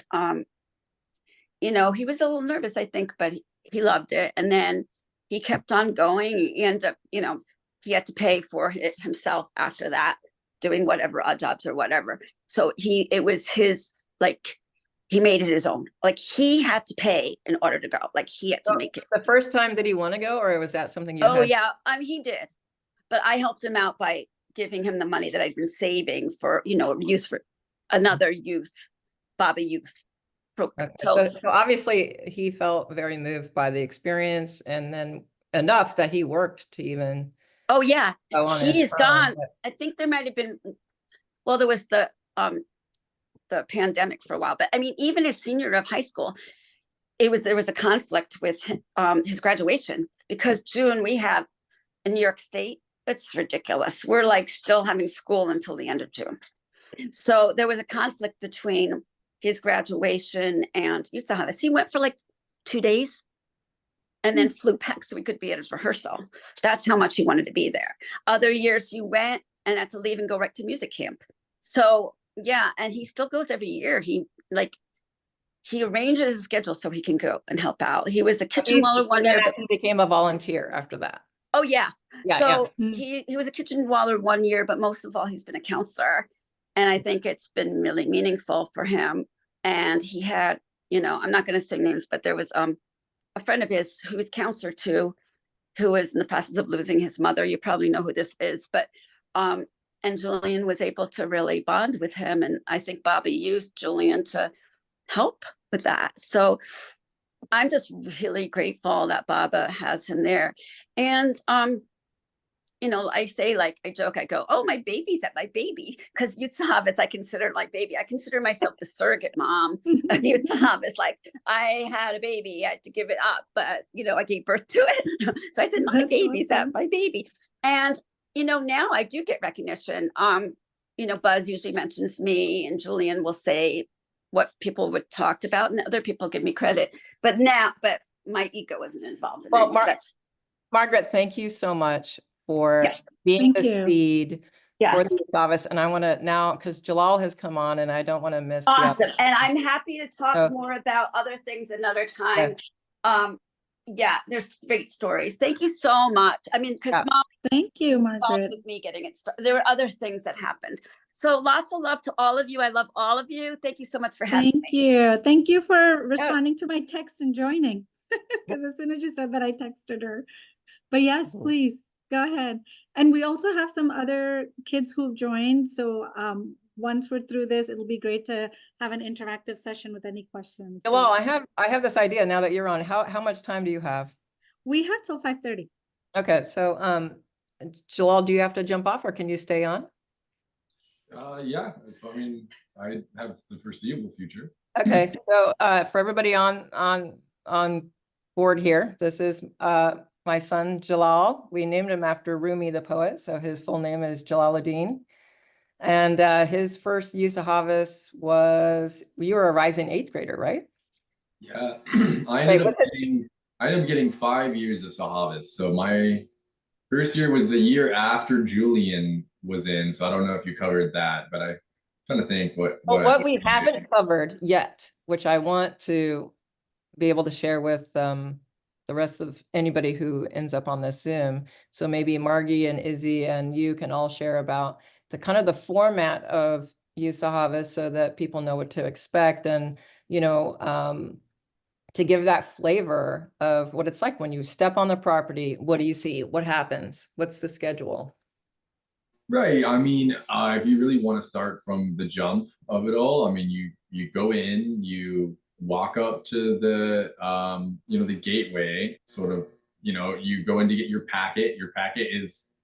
you know, he was a little nervous, I think, but he loved it. And then he kept on going. He ended up, you know, he had to pay for it himself after that, doing whatever odd jobs or whatever. So it was his, like, he made it his own. Like, he had to pay in order to go. Like, he had to make it. The first time, did he want to go, or was that something you Oh, had? yeah, he did. But I helped him out by giving him the money that I'd been saving for, you know, use for another youth, Baba youth program. Okay. So obviously he felt very moved by the experience, and then enough that he worked to even. Oh yeah, go on he's gone. I think there might have been, well, there was the pandemic for a while, but I mean, even as senior of high school, there was a conflict with his graduation, because June we have in New York State, it's ridiculous. We're like still having school until the end of June. So there was a conflict between his graduation and Youth Sahavas. He went for like 2 days and then flew back so we could be at his rehearsal. That's how much he wanted to be there. Other years he went and had to leave and go right to music camp. So yeah, and he still goes every year. He arranges his schedule so he can go and help out. He was a kitchen waller one year. He became a volunteer after that. Oh yeah. Yeah, so he was a kitchen waller one year, but most of all, he's been a counselor. And I think it's been really meaningful for him. And he had, you know, I'm not going to say names, but there was a friend of his who was counselor too, who was in the process of losing his mother. You probably know who this is, but and Julian was able to really bond with him. And I think Bobby used Julian to help with that. So I'm just really grateful that Baba has him there. And, you know, I say, like, I joke, I go, oh, my baby's at my baby. Because Youth Sahavas, I consider like baby. I consider myself the surrogate mom of Youth Sahavas. Like, I had a baby, I had to give it up, but, you know, I gave birth to it. So I said, my baby's at my baby. And, you know, now I do get recognition. You know, Buzz usually mentions me, and Julian will say what people would talked about, and other people give me credit. But my ego isn't involved in it. Margaret, thank you so much for being the seed for the Youth Sahavas. And I want to now, because Jalal has come on, and I don't want to miss. Awesome. And I'm happy to talk more about other things another time. Yeah, there's great stories. Thank you so much. I mean, because Mom, thank you, Margaret, with me getting it started. There were other things that happened. So lots of love to all of you. I love all of you. Thank you so much for having me. Thank you for responding to my text and joining. Because as soon as you said that, I texted her. But yes, please go ahead. And we also have some other kids who've joined. So once we're through this, it'll be great to have an interactive session with any questions. Well, I have this idea now that you're on. How much time do you have? We have till 5:30. Okay, so Jalal, do you have to jump off, or can you stay on? Yeah, I mean, I have the foreseeable future. Okay, so for everybody on board here, this is my son Jalal. We named him after Rumi the poet, so his full name is Jalaluddin. And his first Youth Sahavas was, you were a rising 8th grader, right? Yeah, Wait, I ended up getting 5 years of Sahavas. So my first year was the year after Julian was in. So I don't know if you covered that, but I'm trying to think what we haven't covered yet, which I want to be able to share with the rest of anybody who ends up on this Zoom. So maybe Margie and Izzy and you can all share about the kind of the format of Youth Sahavas so that people know what to expect, and to give that flavor of what it's like when you step on the property. What do you see? What happens? What's the schedule? Right. I mean, if you really want to start from the jump of it all, I mean, you go in, you walk up to the the gateway, sort of, you go in to get your packet. Your packet is,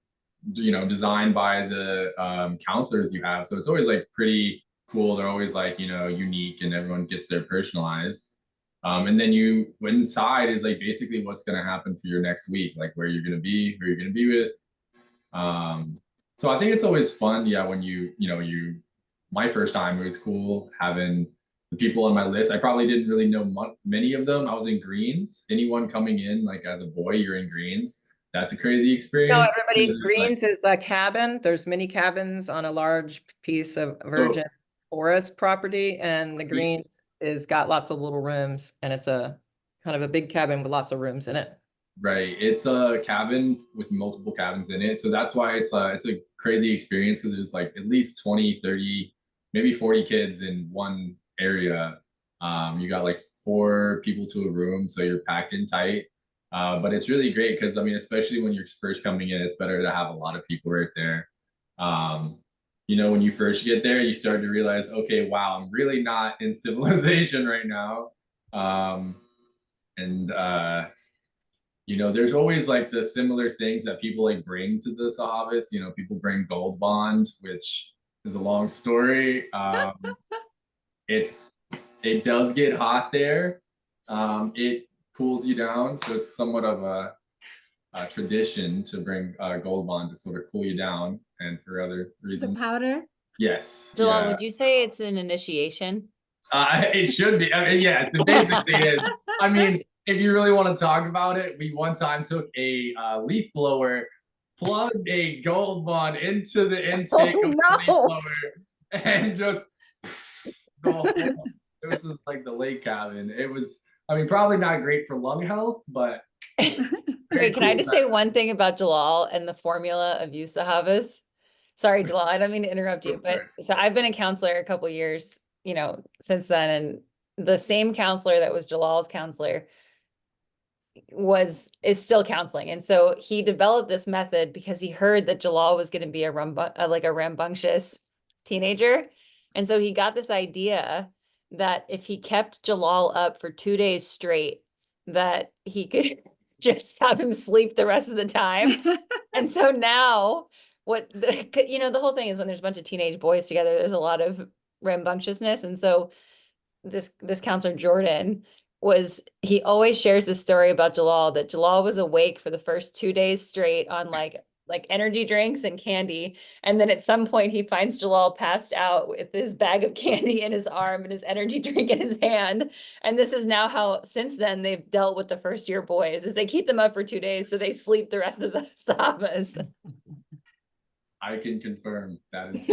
designed by the counselors you have. So it's always like pretty cool. They're always like, unique, and everyone gets their personalized. And then inside is like basically what's going to happen for your next week, like where you're going to be, who you're going to be with. So I think it's always fun. Yeah. When my first time, it was cool having the people on my list. I probably didn't really know many of them. I was in Greens. Anyone coming in, like as a boy, you're in Greens. That's a crazy experience. No, everybody, Greens is a cabin. There's many cabins on a large piece of virgin forest property, and the Greens is got lots of little rooms, and it's a kind of a big cabin with lots of rooms in it. Right. It's a cabin with multiple cabins in it. So that's why it's a crazy experience, because there's like at least 20, 30, maybe 40 kids in one area. You got like 4 people to a room, so you're packed in tight. But it's really great because, I mean, especially when you're first coming in, it's better to have a lot of people right there. When you first get there, you start to realize, okay, wow, I'm really not in civilization right now. There's always like the similar things that people like bring to the Sahavas. People bring Gold Bond, which is a long story. It does get hot there. It cools you down, so it's somewhat of a tradition to bring Gold Bond to sort of cool you down, and for other reasons. The powder? Yes. Jalal, Yeah. would you say it's an initiation? It should be. I mean, yes, it basically is. I mean, if you really want to talk about it, we one time took a leaf blower, plugged a Gold Bond into the intake of the leaf blower, and just it was just like the lake cabin. It was, I mean, probably not great for lung health, but Wait, can I just say one thing about Jalal and the formula of Youth Sahavas? Sorry, Jalal, I don't mean to interrupt you, but so I've been a counselor a couple years, since then, and the same counselor that was Jalal's counselor is still counseling. And so he developed this method because he heard that Jalal was going to be a rambunctious teenager. And so he got this idea that if he kept Jalal up for 2 days straight, that he could just have him sleep the rest of the time. And so now the whole thing is when there's a bunch of teenage boys together, there's a lot of rambunctiousness. And so this counselor, Jordan, he always shares this story about Jalal, that Jalal was awake for the first 2 days straight on like energy drinks and candy. And then at some point he finds Jalal passed out with his bag of candy in his arm and his energy drink in his hand. And this is now how, since then, they've dealt with the first year boys, is they keep them up for 2 days so they sleep the rest of the Sahavas. I can confirm that is.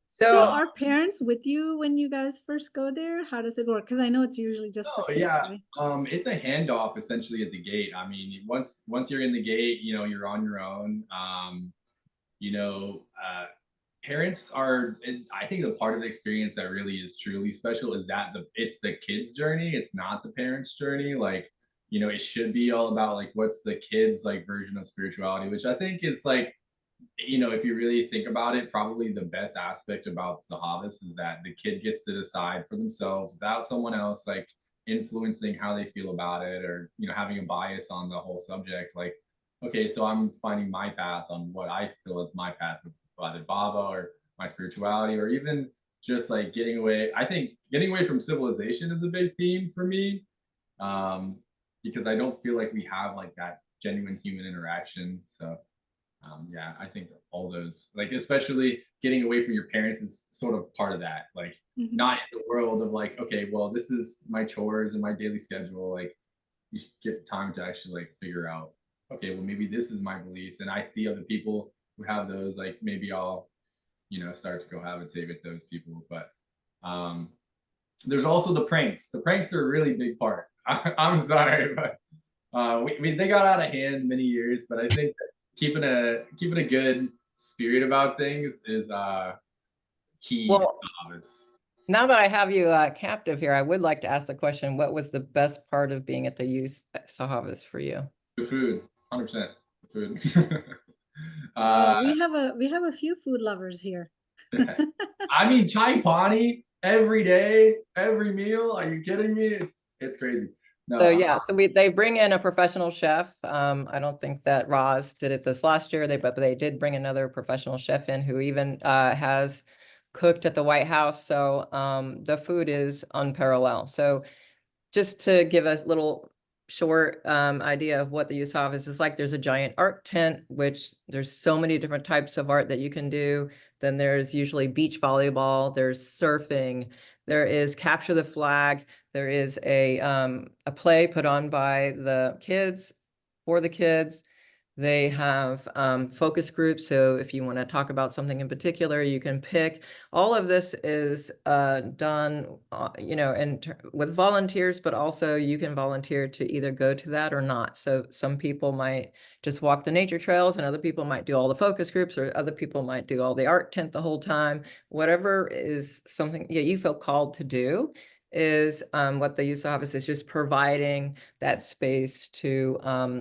So are parents with you when you guys first go there? How does it work? Because I know it's usually just for kids, right? It's a handoff essentially at the gate. I mean, once you're in the gate, you're on your own. Parents are, I think the part of the experience that really is truly special is that it's the kids' journey. It's not the parents' journey. Like, it should be all about like what's the kids' like version of spirituality, which I think is like, if you really think about it, probably the best aspect about Sahavas is that the kid gets to decide for themselves without someone else like influencing how they feel about it, or having a bias on the whole subject. Like, okay, so I'm finding my path on what I feel is my path with Baba, or my spirituality, or even just like getting away. I think getting away from civilization is a big theme for me, because I don't feel like we have like that genuine human interaction. So yeah, I think all those, like, especially getting away from your parents is sort of part of that. Like, not in the world of like, okay, well, this is my chores and my daily schedule. Like, you should get time to actually like figure out, okay, well, maybe this is my beliefs, and I see other people who have those. Like, maybe I'll, start to cohabitate with those people. But there's also the pranks. The pranks are a really big part. I'm sorry, but they got out of hand many years. But I think that keeping a good spirit about things is key. Well, now that I have you captive here, I would like to ask the question: what was the best part of being at the Youth Sahavas for you? The food, 100%. The food. We have a few food lovers here. I mean, chai pani every day, every meal. Are you kidding me? It's crazy. No, So yeah, so they bring in a professional chef. I don't think that Roz did it this last year. But they did bring another professional chef in who even has cooked at the White House. So the food is unparalleled. So just to give a little short idea of what the Youth Sahavas is like, there's a giant art tent, which there's so many different types of art that you can do. Then there's usually beach volleyball, there's surfing, there is capture the flag, there is a play put on by the kids, for the kids. They have focus groups. So if you want to talk about something in particular, you can pick. All of this is done, with volunteers, but also you can volunteer to either go to that or not. So some people might just walk the nature trails, and other people might do all the focus groups, or other people might do all the art tent the whole time. Whatever is something you feel called to do is what the Youth Sahavas is, just providing that space to,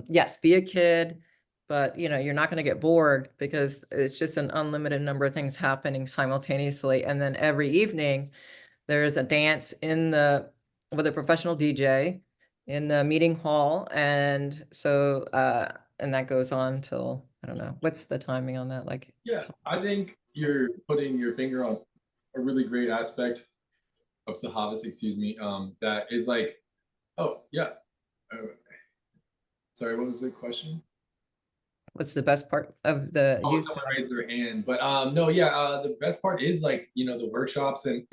yes, be a kid, but you're not going to get bored because it's just an unlimited number of things happening simultaneously. And then every evening there's a dance with a professional DJ in the meeting hall. And so, and that goes on till, I don't know, what's the timing on that? Like, yeah, I think you're putting your finger on a really great aspect of Sahavas, excuse me, that is like, oh yeah. Sorry, what was the question? What's the best part of the youth? Someone raised their hand, but no, yeah, the best part is like, the workshops, and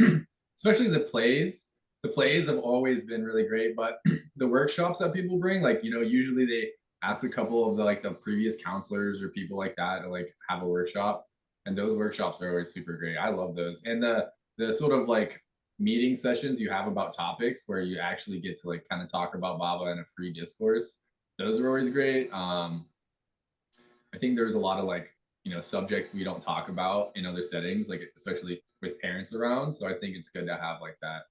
especially the plays. The plays have always been really great, but the workshops that people bring, like, usually they ask a couple of the previous counselors or people like that to like have a workshop, and those workshops are always super great. I love those. And the sort of like meeting sessions you have about topics where you actually get to like kind of talk about Baba in a free discourse, those are always great. I think there's a lot of like, subjects we don't talk about in other settings, like especially with parents around. So I think it's good to have like that,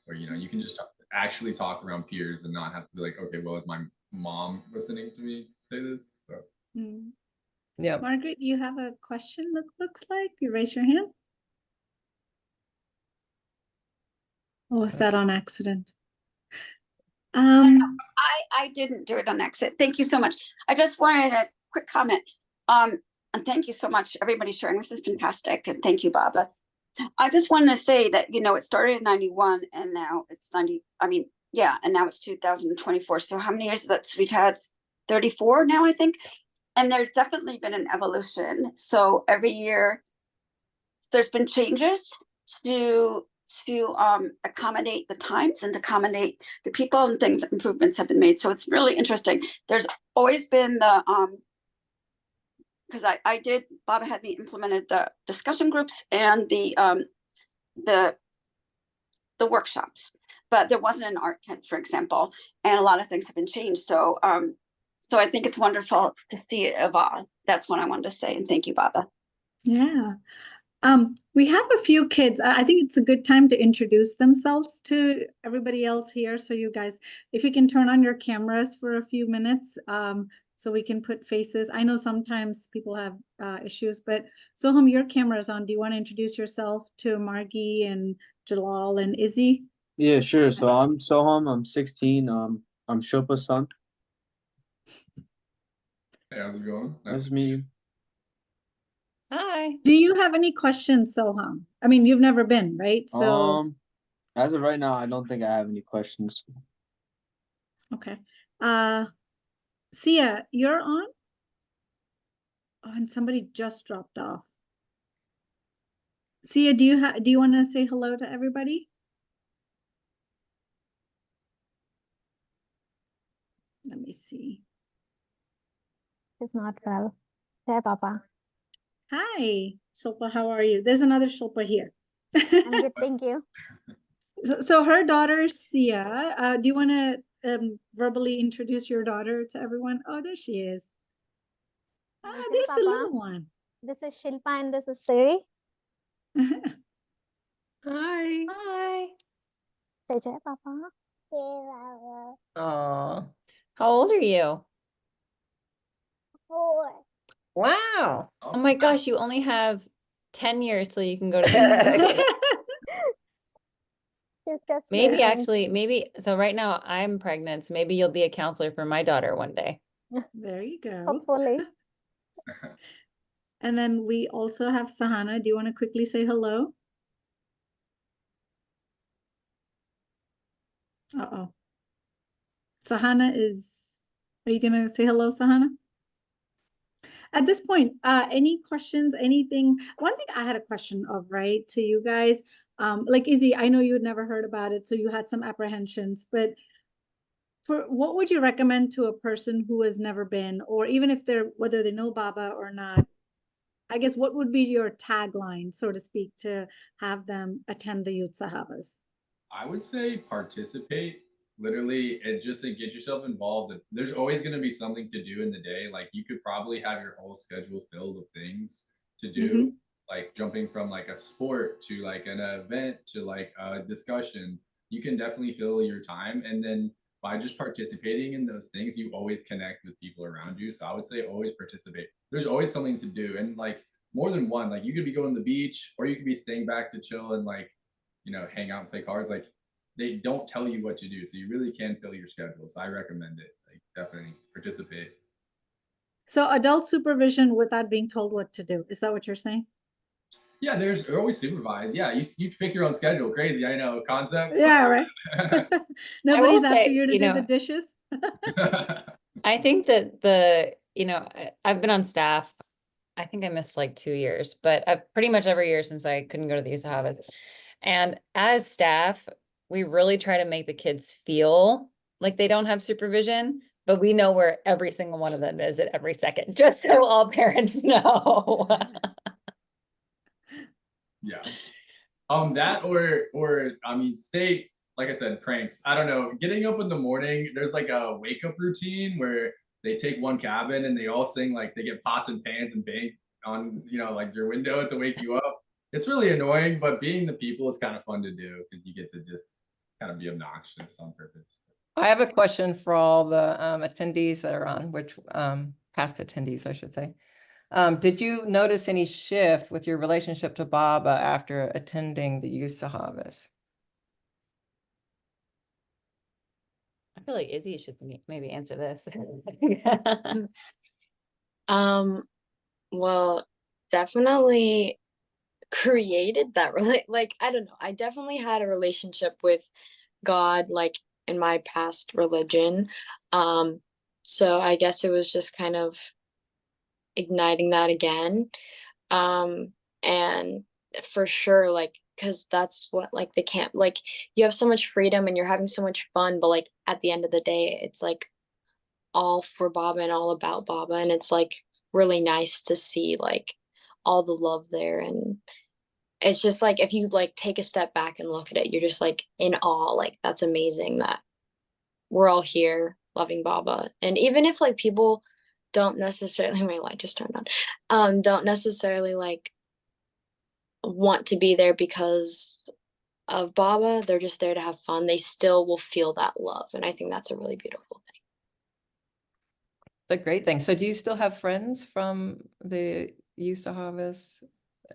where, you can just actually talk around peers and not have to be like, okay, well, is my mom listening to me say this? So. Yeah. Margaret, you have a question, looks like. You raise your hand. Oh, was that on accident? I didn't do it on accident. Thank you so much. I just wanted a quick comment. And thank you so much, everybody sharing. This is fantastic. And thank you, Baba. I just wanted to say that, it started in 91 and now it's 90. I mean, yeah, and now it's 2024. So how many years we've had 34 now, I think. And there's definitely been an evolution. So every year there's been changes to accommodate the times and to accommodate the people, and things, improvements have been made. So it's really interesting. There's always been the because Baba had me implemented the discussion groups and the workshops, but there wasn't an art tent, for example, and a lot of things have been changed. So so I think it's wonderful to see it evolve. That's what I wanted to say, and thank you, Baba. Yeah. We have a few kids. I think it's a good time to introduce themselves to everybody else here. So you guys, if you can turn on your cameras for a few minutes, so we can put faces. I know sometimes people have issues, but Soham, your camera's on. Do you want to introduce yourself to Margie and Jalal and Izzy? Yeah, sure. So I'm Soham. I'm 16. I'm Shilpa's son. Hey, how's it going? Nice to meet you. Hi. Hi. Do you have any questions, Soham? I mean, you've never been, right? So, As of right now, I don't think I have any questions. okay. Sia, you're on? Oh, and somebody just dropped off. Sia, do you want to say hello to everybody? Let me see. It's not well. Hey, Papa. Hi, Shilpa, how are you? There's another Shilpa here. I'm good, thank you. So her daughter, Sia, do you want to verbally introduce your daughter to everyone? Oh, there she is. Ah, Say, there's the Papa. little one. This is Shilpa and this is Siri. Hi. Hi. Say, Jai, Papa. Oh, How old are you? 4. wow. Oh my gosh, you only have 10 years till you can go to kindergarten. She's just Maybe learning. actually, maybe. So right now I'm pregnant. So maybe you'll be a counselor for my daughter one day. There you go. Hopefully. And then we also have Sahana. Do you want to quickly say hello? Uh-oh. Sahana is, are you gonna say hello, Sahana? At this point, any questions, anything? One thing I had a question of, right, to you guys, like Izzy, I know you had never heard about it, so you had some apprehensions, but for what would you recommend to a person who has never been, or even if they're, whether they know Baba or not, I guess what would be your tagline, so to speak, to have them attend the Youth Sahavas? I would say participate. Literally, and just to get yourself involved. There's always going to be something to do in the day. Like you could probably have your whole schedule filled with things to do, like jumping from like a sport to like an event to like a discussion. You can definitely fill your time, and then by just participating in those things, you always connect with people around you. So I would say always participate. There's always something to do, and like more than one. Like you could be going to the beach, or you could be staying back to chill and like hang out and play cards. Like they don't tell you what to do, so you really can fill your schedule. So I recommend it. Like definitely participate. So adult supervision without being told what to do. Is that what you're saying? Yeah, they're always supervised. Yeah, you pick your own schedule. Crazy, I know concept. Yeah, right. Nobody's will after say, you to do the dishes. I think that I've been on staff. I think I missed like 2 years, but pretty much every year since I couldn't go to the Youth Sahavas. And as staff, we really try to make the kids feel like they don't have supervision, but we know where every single one of them is at every second, just so all parents know. Yeah. That or I mean, stay, like I said, pranks. I don't know. Getting up in the morning, there's like a wake up routine where they take one cabin and they all sing, like they get pots and pans and bang on like your window to wake you up. It's really annoying, but being the people is kind of fun to do because you get to just kind of be obnoxious on purpose. I have a question for all the attendees that are on, which past attendees, I should say. Did you notice any shift with your relationship to Baba after attending the Youth Sahavas? I feel like Izzy should maybe answer this. Well, definitely created that like I don't know. I definitely had a relationship with God like in my past religion. So I guess it was just kind of igniting that again. And for sure, like, because that's what like the camp, like you have so much freedom and you're having so much fun, but like at the end of the day, it's like all for Baba and all about Baba, and it's like really nice to see like all the love there. And it's just like if you like take a step back and look at it, you're just like in awe. Like that's amazing that we're all here loving Baba. And even if like people don't necessarily, my light just turned on, don't necessarily like want to be there because of Baba, they're just there to have fun, they still will feel that love. And I think that's a really beautiful thing. The great thing. So do you still have friends from the Youth Sahavas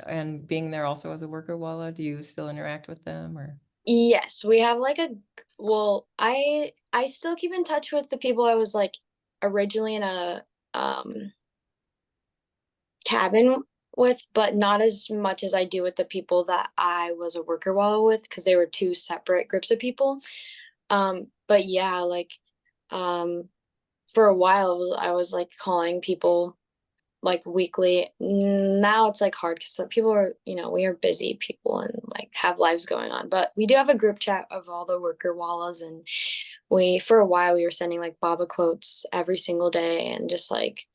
and being there also as a worker, Walla? Do you still interact with them or? Yes, we have like well, I still keep in touch with the people I was like originally in a cabin with, but not as much as I do with the people that I was a worker walla with, because they were two separate groups of people. But yeah, like for a while I was like calling people like weekly. Now it's like hard because people are, we are busy people and like have lives going on. But we do have a group chat of all the worker wallas, and for a while we were sending like Baba quotes every single day and just like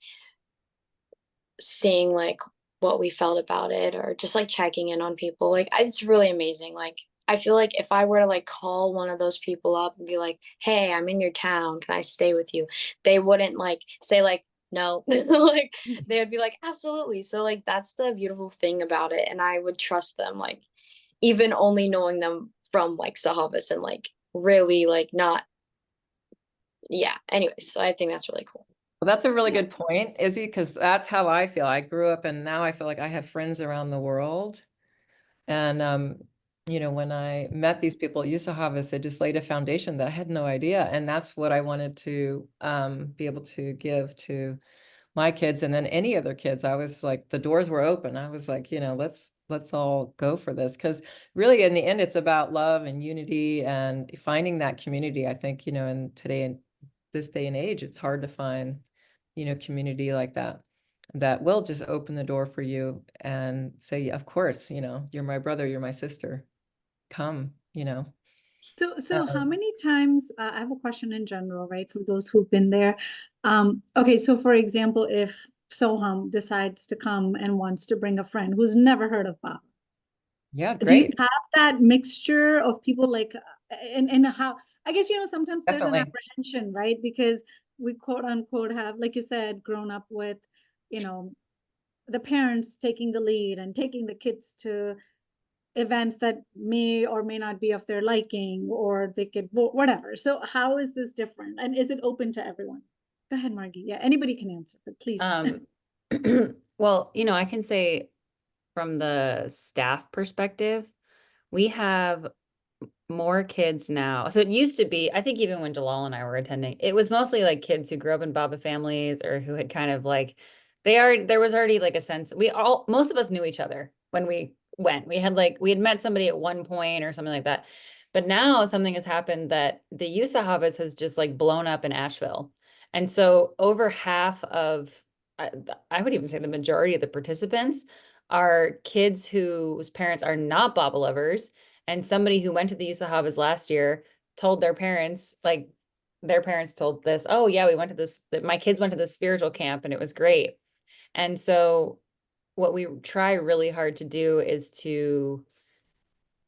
seeing like what we felt about it, or just like checking in on people. Like it's really amazing. Like I feel like if I were to like call one of those people up and be like, hey, I'm in your town, can I stay with you? They wouldn't like say like no. Like they would be like absolutely. So like that's the beautiful thing about it, and I would trust them, like even only knowing them from like Sahavas and like really like not. Yeah, anyways, so I think that's really cool. Well, that's a really good point, Izzy, because that's how I feel. I grew up and now I feel like I have friends around the world. And, when I met these people at Youth Sahavas, they just laid a foundation that I had no idea. And that's what I wanted to be able to give to my kids and then any other kids. I was like, the doors were open. I was like, let's all go for this. Because really, in the end, it's about love and unity and finding that community. I think, in this day and age, it's hard to find, community like that will just open the door for you and say, yeah, of course, you're my brother, you're my sister, come. So how many times, I have a question in general, right, for those who've been there. Okay, so for example, if Soham decides to come and wants to bring a friend who's never heard of Baba, Yeah, do you great. have that mixture of people like, and how, I guess, sometimes there's an Definitely. apprehension, right? Because we quote unquote have, like you said, grown up with, the parents taking the lead and taking the kids to events that may or may not be of their liking, or they could whatever. So how is this different, and is it open to everyone? Go ahead, Margie. Yeah, anybody can answer, but please. Well, I can say from the staff perspective, we have more kids now. So it used to be, I think even when Jalal and I were attending, it was mostly like kids who grew up in Baba families or who had kind of like, there was already like a sense, most of us knew each other when we went. We had met somebody at one point or something like that. But now something has happened that the Youth Sahavas has just like blown up in Asheville. And so over half of, I would even say the majority of the participants are kids whose parents are not Baba lovers. And somebody who went to the Youth Sahavas last year told their parents, like their parents told this, oh yeah, we went to this, my kids went to this spiritual camp and it was great. And so what we try really hard to do is to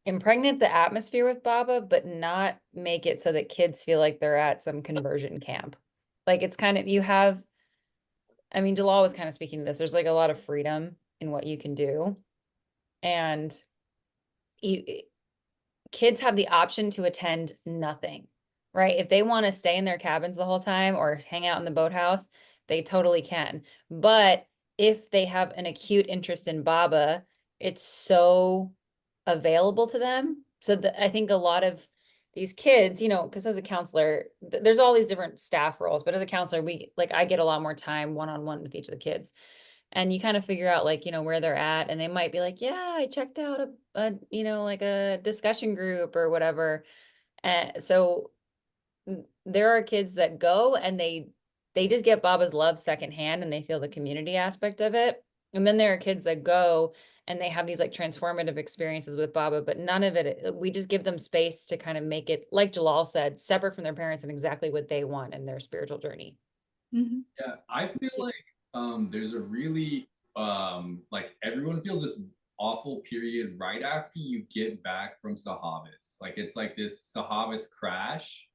impregnate the atmosphere with Baba, but not make it so that kids feel like they're at some conversion camp. Like it's kind of, Jalal was kind of speaking to this. There's like a lot of freedom in what you can do. And kids have the option to attend nothing, right? If they want to stay in their cabins the whole time or hang out in the boathouse, they totally can. But if they have an acute interest in Baba, it's so available to them. So I think a lot of these kids, because as a counselor, there's all these different staff roles, but as a counselor, I get a lot more time one-on-one with each of the kids. And you kind of figure out where they're at, and they might be like, yeah, I checked out like a discussion group or whatever. So there are kids that go and they just get Baba's love secondhand and they feel the community aspect of it. And then there are kids that go and they have these like transformative experiences with Baba, but none of it, we just give them space to kind of make it, like Jalal said, separate from their parents and exactly what they want in their spiritual journey. Mm-hmm. Yeah, I feel like there's a really like everyone feels this awful period right after you get back from Sahavas. Like it's like this Sahavas crash.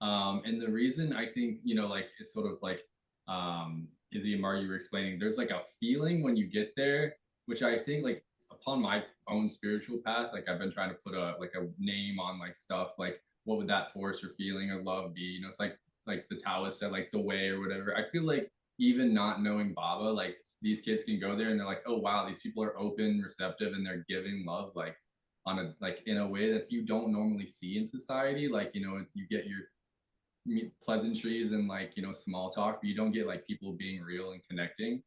And the reason I think, like it's sort of like Izzy and Mar, you were explaining, there's like a feeling when you get there, which I think like upon my own spiritual path, like I've been trying to put a name on like stuff, like what would that force or feeling or love be? It's like the Taoist said, like the way or whatever. I feel like even not knowing Baba, like these kids can go there and they're like, oh wow, these people are open, receptive, and they're giving love like on a in a way that you don't normally see in society. Like you get your pleasantries and small talk, but you don't get like people being real and connecting.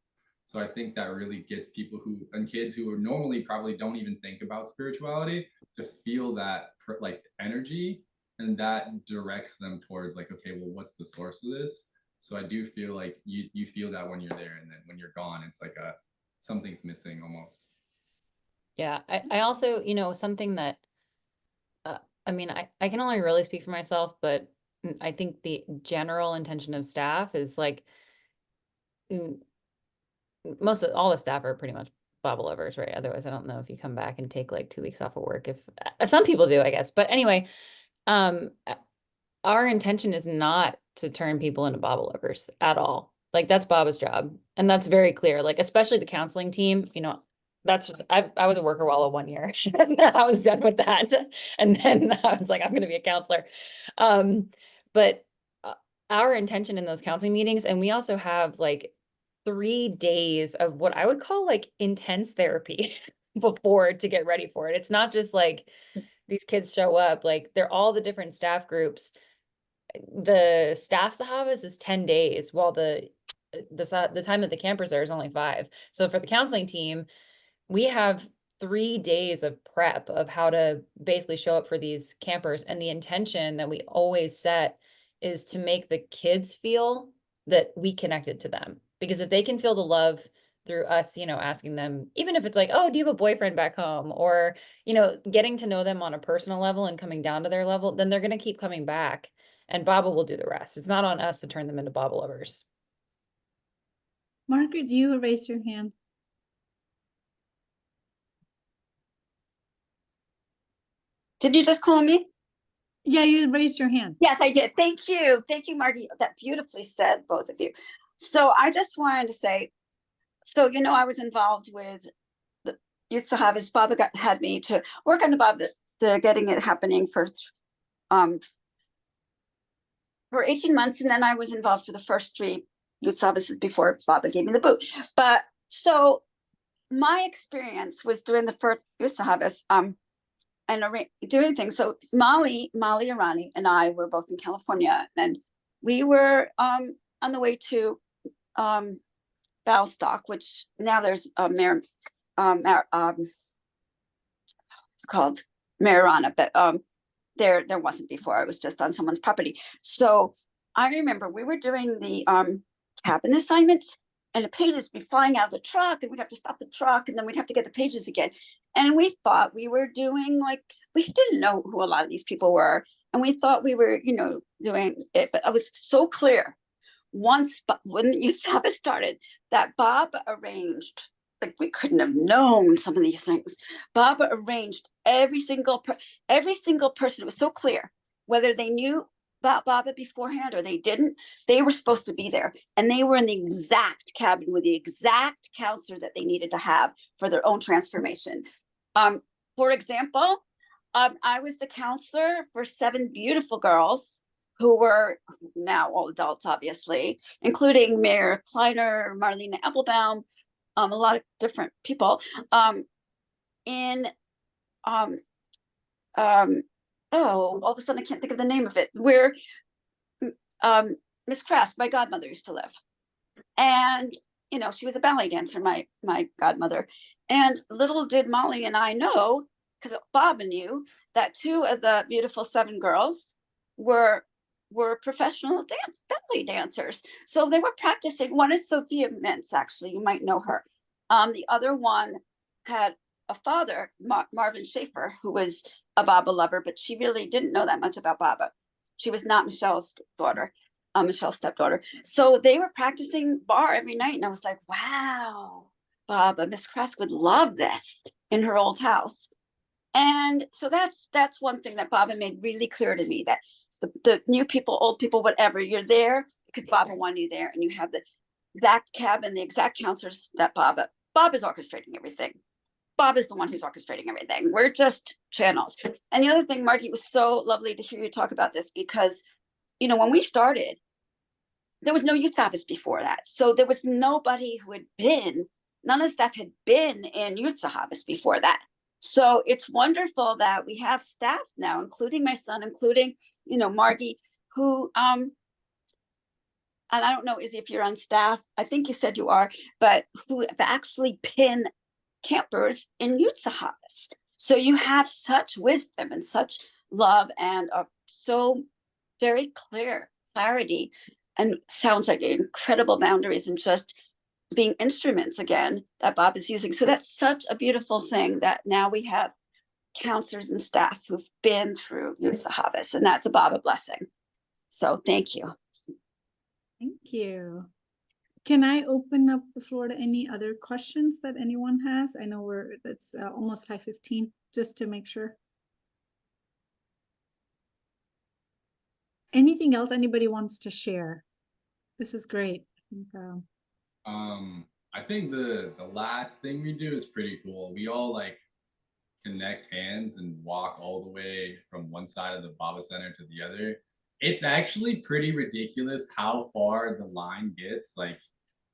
So I think that really gets people and kids who are normally probably don't even think about spirituality to feel that like energy, and that directs them towards like, okay, well, what's the source of this? So I do feel like you feel that when you're there, and then when you're gone, it's like something's missing almost. Yeah, I also, something that, I mean, I can only really speak for myself, but I think the general intention of staff is like, all the staff are pretty much Baba lovers, right? Otherwise, I don't know if you come back and take like 2 weeks off of work. If some people do, I guess. But anyway, our intention is not to turn people into Baba lovers at all. Like that's Baba's job, and that's very clear. Like especially the counseling team, I was a worker while 1 year. I was done with that, and then I was like, I'm going to be a counselor. But our intention in those counseling meetings, and we also have like 3 days of what I would call like intense therapy before to get ready for it. It's not just like these kids show up, like they're all the different staff groups. The staff Sahavas is 10 days, while the time that the campers there is only 5. So for the counseling team, we have 3 days of prep of how to basically show up for these campers. And the intention that we always set is to make the kids feel that we connected to them. Because if they can feel the love through us, asking them, even if it's like, oh, do you have a boyfriend back home? Or, getting to know them on a personal level and coming down to their level, then they're going to keep coming back. And Baba will do the rest. It's not on us to turn them into Baba lovers. Margaret, you raised your hand. Did you just call me? Yeah, you raised your hand. Yes, I did. Thank you. Thank you, Margie. That beautifully said, both of you. So I just wanted to say, so, I was involved with the Youth Sahavas. Baba had me to work on the Baba, getting it happening for 18 months. And then I was involved for the first 3 Youth Sahavas before Baba gave me the boot. But so my experience was doing the first Youth Sahavas, and doing things. So Molly Arani and I were both in California, and we were on the way to Ballstock, which now there's it's called Marijuana, but there wasn't before. It was just on someone's property. So I remember we were doing the cabin assignments, and the pages would be flying out of the truck, and we'd have to stop the truck, and then we'd have to get the pages again. And we thought we were doing we didn't know who a lot of these people were. And we thought we were, doing it. But it was so clear once, when the Youth Sahavas started, that Bob arranged, we couldn't have known some of these things. Bob arranged every single person. It was so clear, whether they knew about Baba beforehand or they didn't, they were supposed to be there, and they were in the exact cabin with the exact counselor that they needed to have for their own transformation. For example, I was the counselor for 7 beautiful girls who were now all adults, obviously, including Mayor Kleiner, Marlena Applebaum, a lot of different people. All of a sudden I can't think of the name of it, where Miss Crest, my godmother, used to live. And, she was a ballet dancer, my godmother. And little did Molly and I know, because Bob knew, that 2 of the beautiful 7 girls were professional ballet dancers. So they were practicing. One is Sophia Mintz, actually, you might know her. The other one had a father, Marvin Schaefer, who was a Baba lover, but she really didn't know that much about Baba. She was not Michelle's daughter, Michelle's stepdaughter. So they were practicing bar every night. And I was like, wow, Baba, Miss Crest would love this in her old house. And so that's one thing that Baba made really clear to me, that the new people, old people, whatever, you're there because Baba wanted you there, and you have the exact cabin, the exact counselors that Baba is orchestrating everything. Bob is the one who's orchestrating everything. We're just channels. And the other thing, Margie, it was so lovely to hear you talk about this, because, when we started, there was no Youth Sahavas before that. So there was nobody who had been, none of the staff had been in Youth Sahavas before that. So it's wonderful that we have staff now, including my son, including, Margie, who and I don't know, Izzy, if you're on staff, I think you said you are, but who have actually been campers in Youth Sahavas. So you have such wisdom and such love and are so very clarity, and sounds like incredible boundaries and just being instruments again that Bob is using. So that's such a beautiful thing that now we have counselors and staff who've been through Youth Sahavas, and that's a Baba blessing. So thank you. Thank you. Can I open up the floor to any other questions that anyone has? I know it's almost 5:15, just to make sure. Anything else anybody wants to share? This is great. I think the last thing we do is pretty cool. We all like connect hands and walk all the way from one side of the Baba Center to the other. It's actually pretty ridiculous how far the line gets. Like,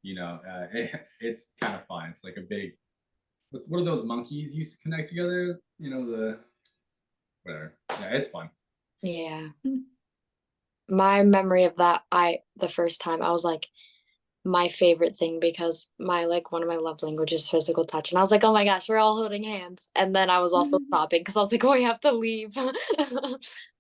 it's kind of fun. It's like a big, what are those monkeys used to connect together? Whatever. Yeah, it's fun. Yeah. My memory of that, the first time I was like, my favorite thing, because one of my love languages is physical touch, and I was like, oh my gosh, we're all holding hands. And then I was also sobbing because I was like, oh, we have to leave.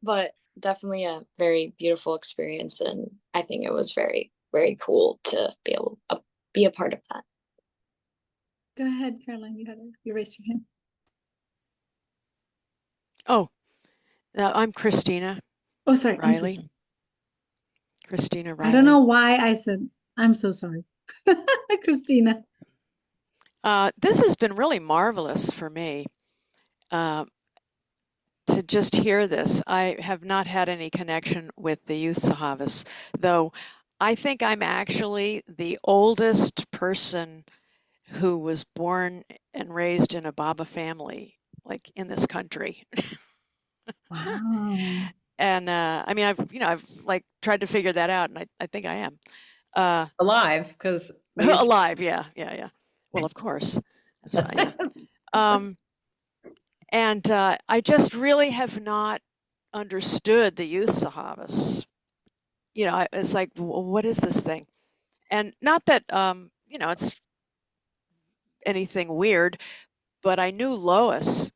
But definitely a very beautiful experience, and I think it was very, very cool to be able to be a part of that. Go ahead, Caroline. You raised your hand. Oh, I'm Christina. Oh, sorry. Riley. I'm so sorry. Christina Riley. I don't know why I said, I'm so sorry. Christina. This has been really marvelous for me to just hear this. I have not had any connection with the Youth Sahavas, though I think I'm actually the oldest person who was born and raised in a Baba family, like in this country. Wow. And I mean, I've like tried to figure that out, and I think I am. Alive, because alive, yeah. Well, of course. That's yeah. And I just really have not understood the Youth Sahavas. It's like, what is this thing? And not that it's anything weird, but I knew Lois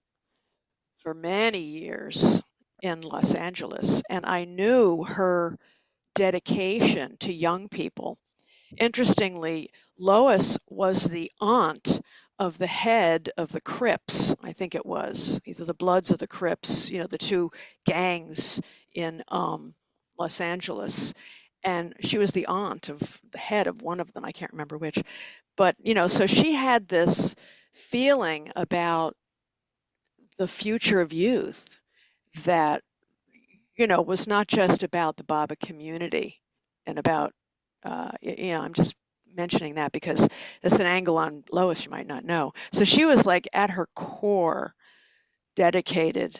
for many years in Los Angeles, and I knew her dedication to young people. Interestingly, Lois was the aunt of the head of the Crips, I think it was, either the Bloods or the Crips, the two gangs in Los Angeles. And she was the aunt of the head of one of them, I can't remember which. But, so she had this feeling about the future of youth that, was not just about the Baba community and about, I'm just mentioning that because that's an angle on Lois you might not know. So she was like at her core dedicated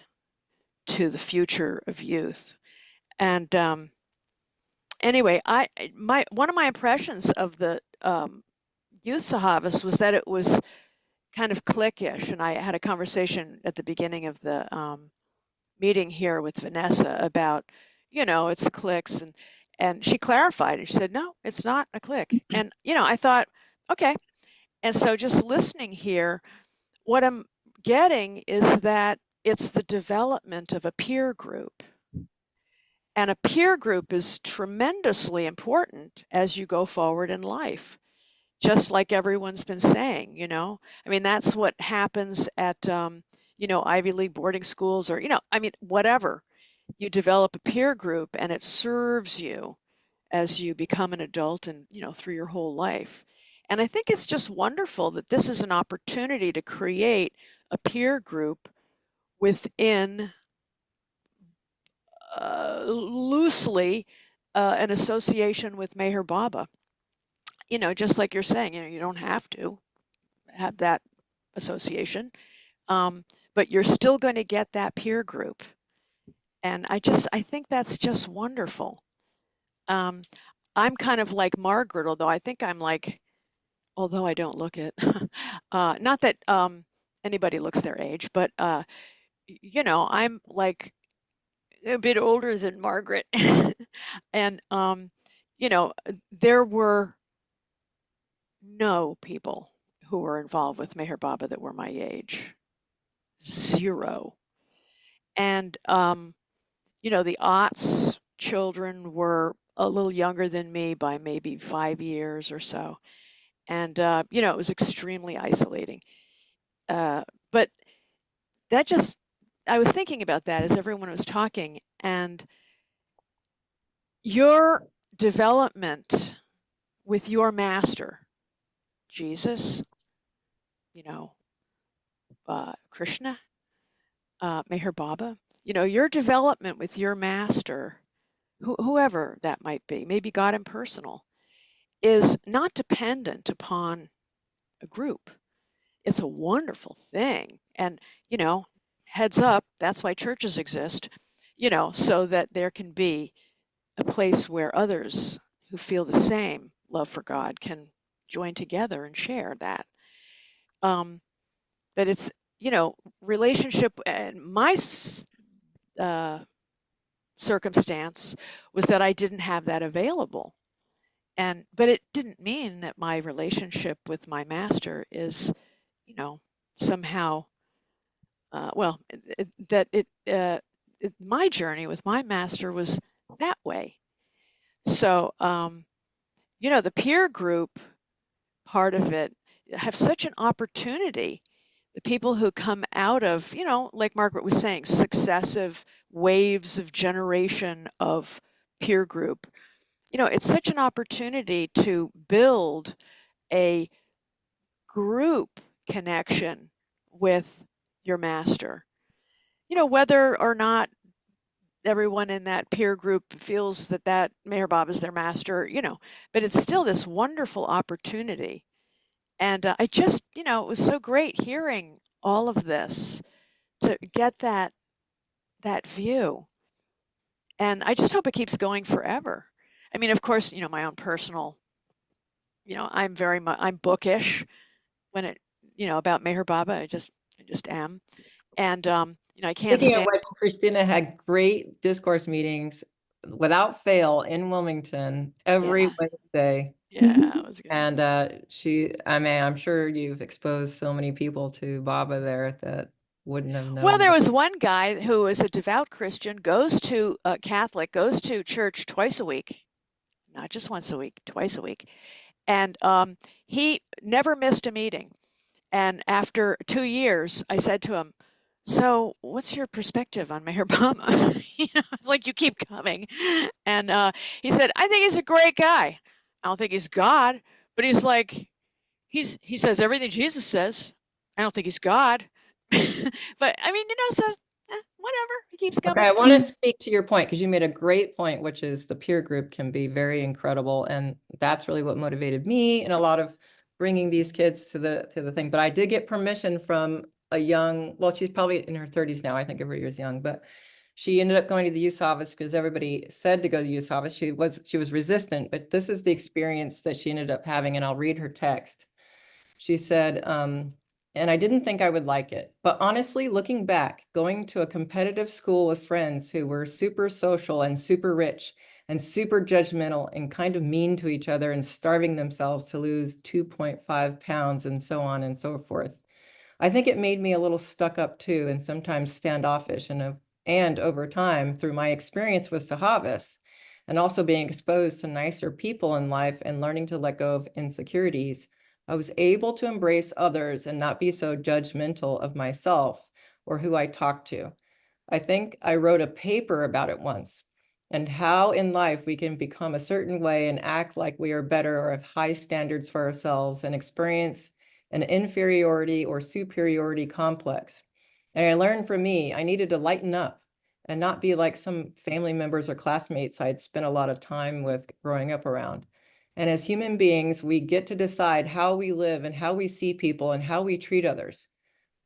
to the future of youth. And anyway, one of my impressions of the Youth Sahavas was that it was kind of cliquish, and I had a conversation at the beginning of the meeting here with Vanessa about, it's cliques, and she clarified and she said, no, it's not a clique. And, I thought, okay. And so just listening here, what I'm getting is that it's the development of a peer group. And a peer group is tremendously important as you go forward in life, just like everyone's been saying, I mean, that's what happens at, Ivy League boarding schools or, whatever. You develop a peer group and it serves you as you become an adult and, through your whole life. And I think it's just wonderful that this is an opportunity to create a peer group within loosely an association with Meher Baba. Just like you're saying, you don't have to have that association, but you're still going to get that peer group. And I think that's just wonderful. I'm kind of like Margaret, although I think I'm like, although I don't look it, not that anybody looks their age, but I'm like a bit older than Margaret. And you know, there were no people who were involved with Meher Baba that were my age. Zero. And, you know, the aughts children were a little younger than me by maybe 5 years or so. And, you know, it was extremely isolating. But that just, I was thinking about that as everyone was talking, and your development with your master, Jesus, you know, Krishna, Meher Baba, you know, your development with your master, whoever that might be, maybe God impersonal, is not dependent upon a group. It's a wonderful thing. And, you know, heads up, that's why churches exist, you know, so that there can be a place where others who feel the same love for God can join together and share that. That it's, you know, relationship, and my circumstance was that I didn't have that available. But it didn't mean that my relationship with my master is, you know, somehow, my journey with my master was that way. So, you know, the peer group part of it have such an opportunity. The people who come out of, you know, like Margaret was saying, successive waves of generation of peer group, you know, it's such an opportunity to build a group connection with your master. You know, whether or not everyone in that peer group feels that Meher Baba is their master, you know, but it's still this wonderful opportunity. And I just, you know, it was so great hearing all of this to get that view. And I just hope it keeps going forever. I mean, of course, you know, my own personal, you know, I'm bookish when it, you know, about Meher Baba. I just am. And, you know, I can't Speaking of stand. which, Christina had great discourse meetings without fail in Wilmington every Wednesday. Yeah, it was good. And I mean, I'm sure you've exposed so many people to Baba there that wouldn't have known. Well, there was one guy who is a devout Christian, goes to Catholic, goes to church twice a week, not just once a week, twice a week. And he never missed a meeting. And after 2 years, I said to him, "So, what's your perspective on Meher Baba?" You know, like, you keep coming. And he said, "I think he's a great guy. I don't think he's God, but he's like, he says everything Jesus says. I don't think he's God." But I mean, you know, so whatever. He keeps coming. Okay, I want to speak to your point because you made a great point, which is the peer group can be very incredible, and that's really what motivated me in a lot of bringing these kids to the thing. But I did get permission from a young, well, she's probably in her 30s now. I think every year's young, but she ended up going to the Youth Sahavas because everybody said to go to the Youth Sahavas. She was resistant, but this is the experience that she ended up having, and I'll read her text. She said, and I didn't think I would like it. But honestly, looking back, going to a competitive school with friends who were super social and super rich and super judgmental and kind of mean to each other and starving themselves to lose 2.5 pounds and so on and so forth. I think it made me a little stuck up too, and sometimes standoffish. And over time, through my experience with Sahavas, and also being exposed to nicer people in life and learning to let go of insecurities, I was able to embrace others and not be so judgmental of myself or who I talk to. I think I wrote a paper about it once, and how in life we can become a certain way and act like we are better or have high standards for ourselves and experience an inferiority or superiority complex. And I learned from me, I needed to lighten up and not be like some family members or classmates I'd spent a lot of time with growing up around. And as human beings, we get to decide how we live and how we see people and how we treat others.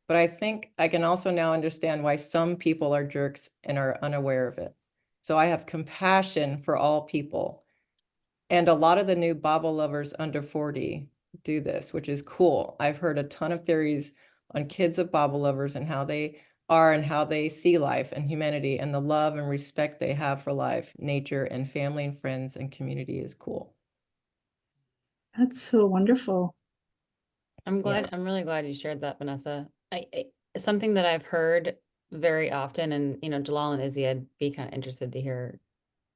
But I think I can also now understand why some people are jerks and are unaware of it. So I have compassion for all people. And a lot of the new Baba lovers under 40 do this, which is cool. I've heard a ton of theories on kids of Baba lovers and how they are and how they see life and humanity and the love and respect they have for life, nature, and family and friends and community is cool. That's so wonderful. I'm Yeah. really glad you shared that, Vanessa. Something that I've heard very often, and Jalal and Izzy, I'd be kind of interested to hear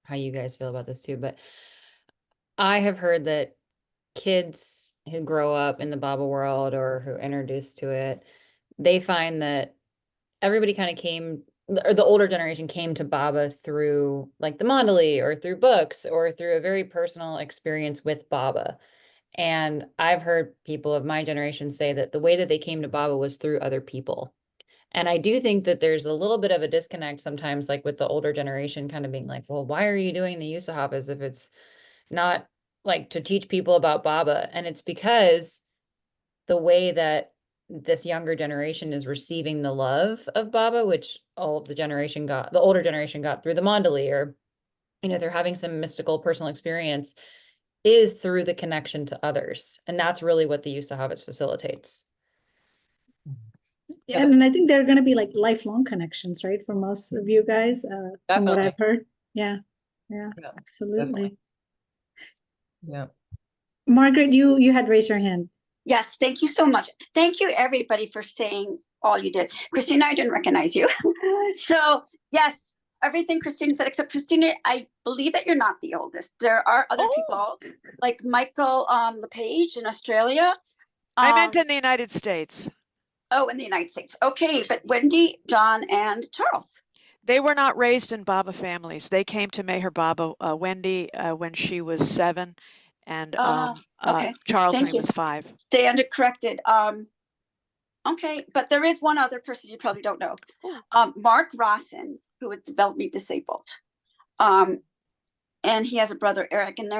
how you guys feel about this too, but I have heard that kids who grow up in the Baba world or who are introduced to it, they find that everybody kind of came, or the older generation came to Baba through like the Mandali or through books or through a very personal experience with Baba. And I've heard people of my generation say that the way that they came to Baba was through other people. And I do think that there's a little bit of a disconnect sometimes, like with the older generation kind of being like, well, why are you doing the Youth Sahavas if it's not like to teach people about Baba? And it's because the way that this younger generation is receiving the love of Baba, which the older generation got through the Mandali, or they're having some mystical personal experience, is through the connection to others. And that's really what the Youth Sahavas facilitates. Yeah, and I think they're going to be like lifelong connections, right? For most of you guys, from what I've heard. Yeah, absolutely. Definitely. Yeah. Margaret, you had raised your hand. Yes, thank you so much. Thank you, everybody, for saying all you did. Christina, I didn't recognize you. So, yes, everything Christina said, except Christina, I believe that you're not the oldest. There are other people, like Michael LePage in Australia. I meant in the United States. Oh, in the United States. Okay, but Wendy, John, and Charles. They were not raised in Baba families. They came to Meher Baba, Wendy, when she was 7, and okay. Charles Thank when he was 5. Stand corrected. Okay, but there is one other person you probably don't know. Mark Rawson, who is developmentally disabled. And he has a brother, Eric, and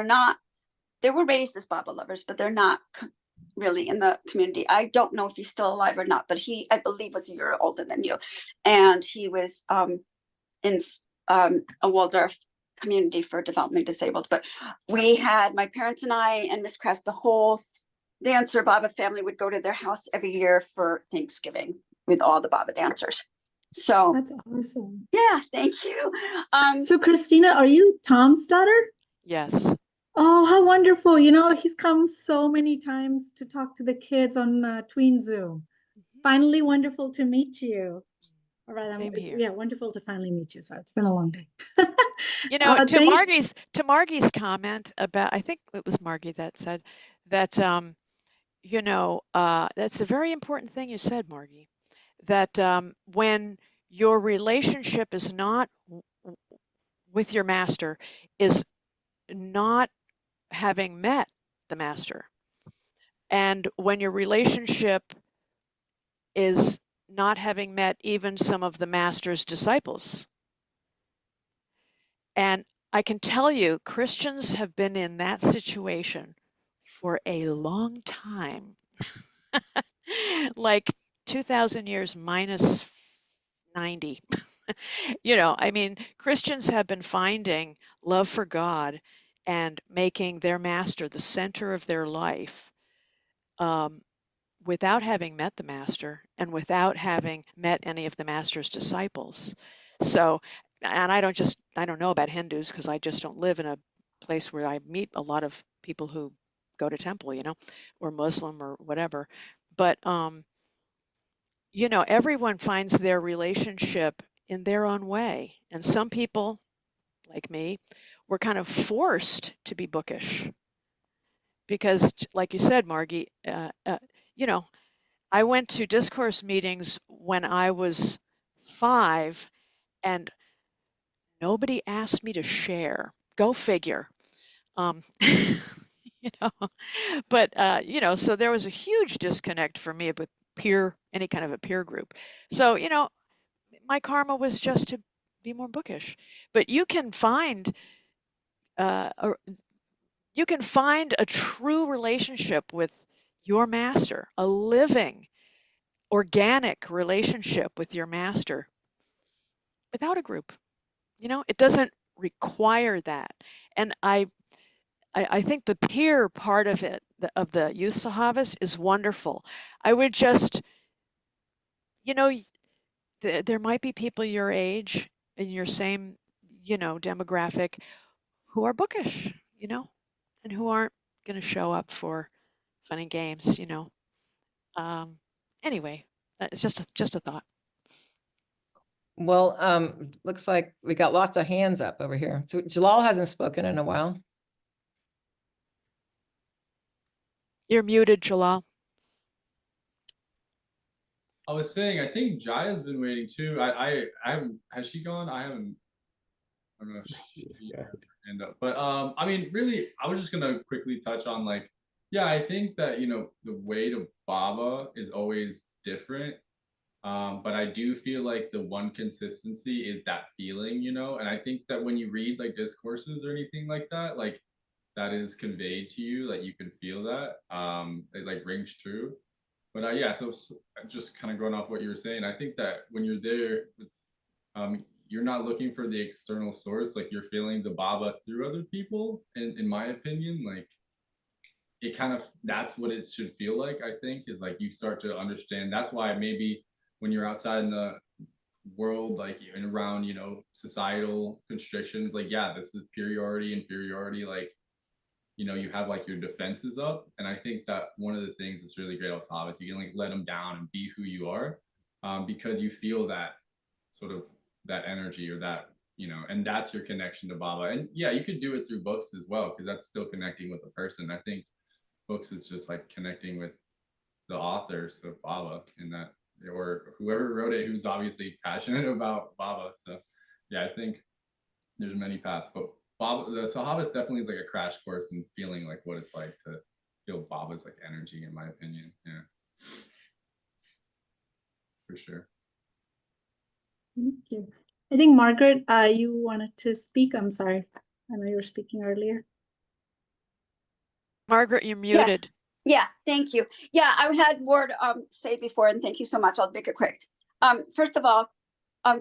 they were raised as Baba lovers, but they're not really in the community. I don't know if he's still alive or not, but I believe, was a year older than you. And he was in a Waldorf community for developmentally disabled. But we had, my parents and I and Miss Crest, the whole dancer Baba family would go to their house every year for Thanksgiving with all the Baba dancers. So that's awesome. Yeah, thank you. So Christina, are you Tom's daughter? Yes. Oh, how wonderful. He's come so many times to talk to the kids on Tween Zoom. Finally, wonderful to meet you. Or rather, Same here. Yeah, wonderful to finally meet you. So it's been a long day. To Margie's comment about, I think it was Margie that said that, that's a very important thing you said, Margie, that when your relationship is not with your master, is not having met the master. And when your relationship is not having met even some of the master's disciples. And I can tell you, Christians have been in that situation for a long time. Like 2,000 years minus 90. Christians have been finding love for God and making their master the center of their life without having met the master and without having met any of the master's disciples. So, and I don't know about Hindus because I just don't live in a place where I meet a lot of people who go to temple, or Muslim or whatever. But, everyone finds their relationship in their own way. And some people, like me, were kind of forced to be bookish. Because, like you said, Margie, I went to discourse meetings when I was 5, and nobody asked me to share. Go figure. But so there was a huge disconnect for me with any kind of a peer group. So, my karma was just to be more bookish. But you can find a true relationship with your master, a living, organic relationship with your master without a group. It doesn't require that. And I think the peer part of it, of the Youth Sahavas, is wonderful. I would just, there might be people your age in your same, demographic who are bookish, and who aren't going to show up for fun and games, Anyway, it's just a thought. Well, looks like we got lots of hands up over here. So Jalal hasn't spoken in a while. You're muted, Jalal. I was saying, I think Jaya's been waiting too. I haven't. Has she gone? I haven't. I don't know if she end up. But I mean, really, I was just gonna quickly touch on like, yeah, I think that the way to Baba is always different. But I do feel like the one consistency is that feeling, and I think that when you read like discourses or anything like that, like that is conveyed to you, like you can feel that. It like rings true. But yeah, so just kind of going off what you were saying, I think that when you're there, you're not looking for the external source, like you're feeling the Baba through other people. And in my opinion, like it kind of, that's what it should feel like, I think, is like you start to understand. That's why maybe when you're outside in the world, like and around, societal constrictions, like, yeah, this is superiority, inferiority, like, you have like your defenses up. And I think that one of the things that's really great about Sahavas, you can like let them down and be who you are, because you feel that sort of that energy or that, and that's your connection to Baba. And yeah, you could do it through books as well, because that's still connecting with the person. I think books is just like connecting with the authors of Baba, and that, or whoever wrote it, who's obviously passionate about Baba. So yeah, I think there's many paths, but Baba, the Sahavas definitely is like a crash course in feeling like what it's like to feel Baba's like energy, in my opinion. Yeah, for sure. Thank you. I think Margaret, you wanted to speak. I'm sorry. I know you were speaking earlier. Margaret, you're muted. Yes. Yeah, thank you. Yeah, I had more to say before, and thank you so much. I'll make it quick. First of all,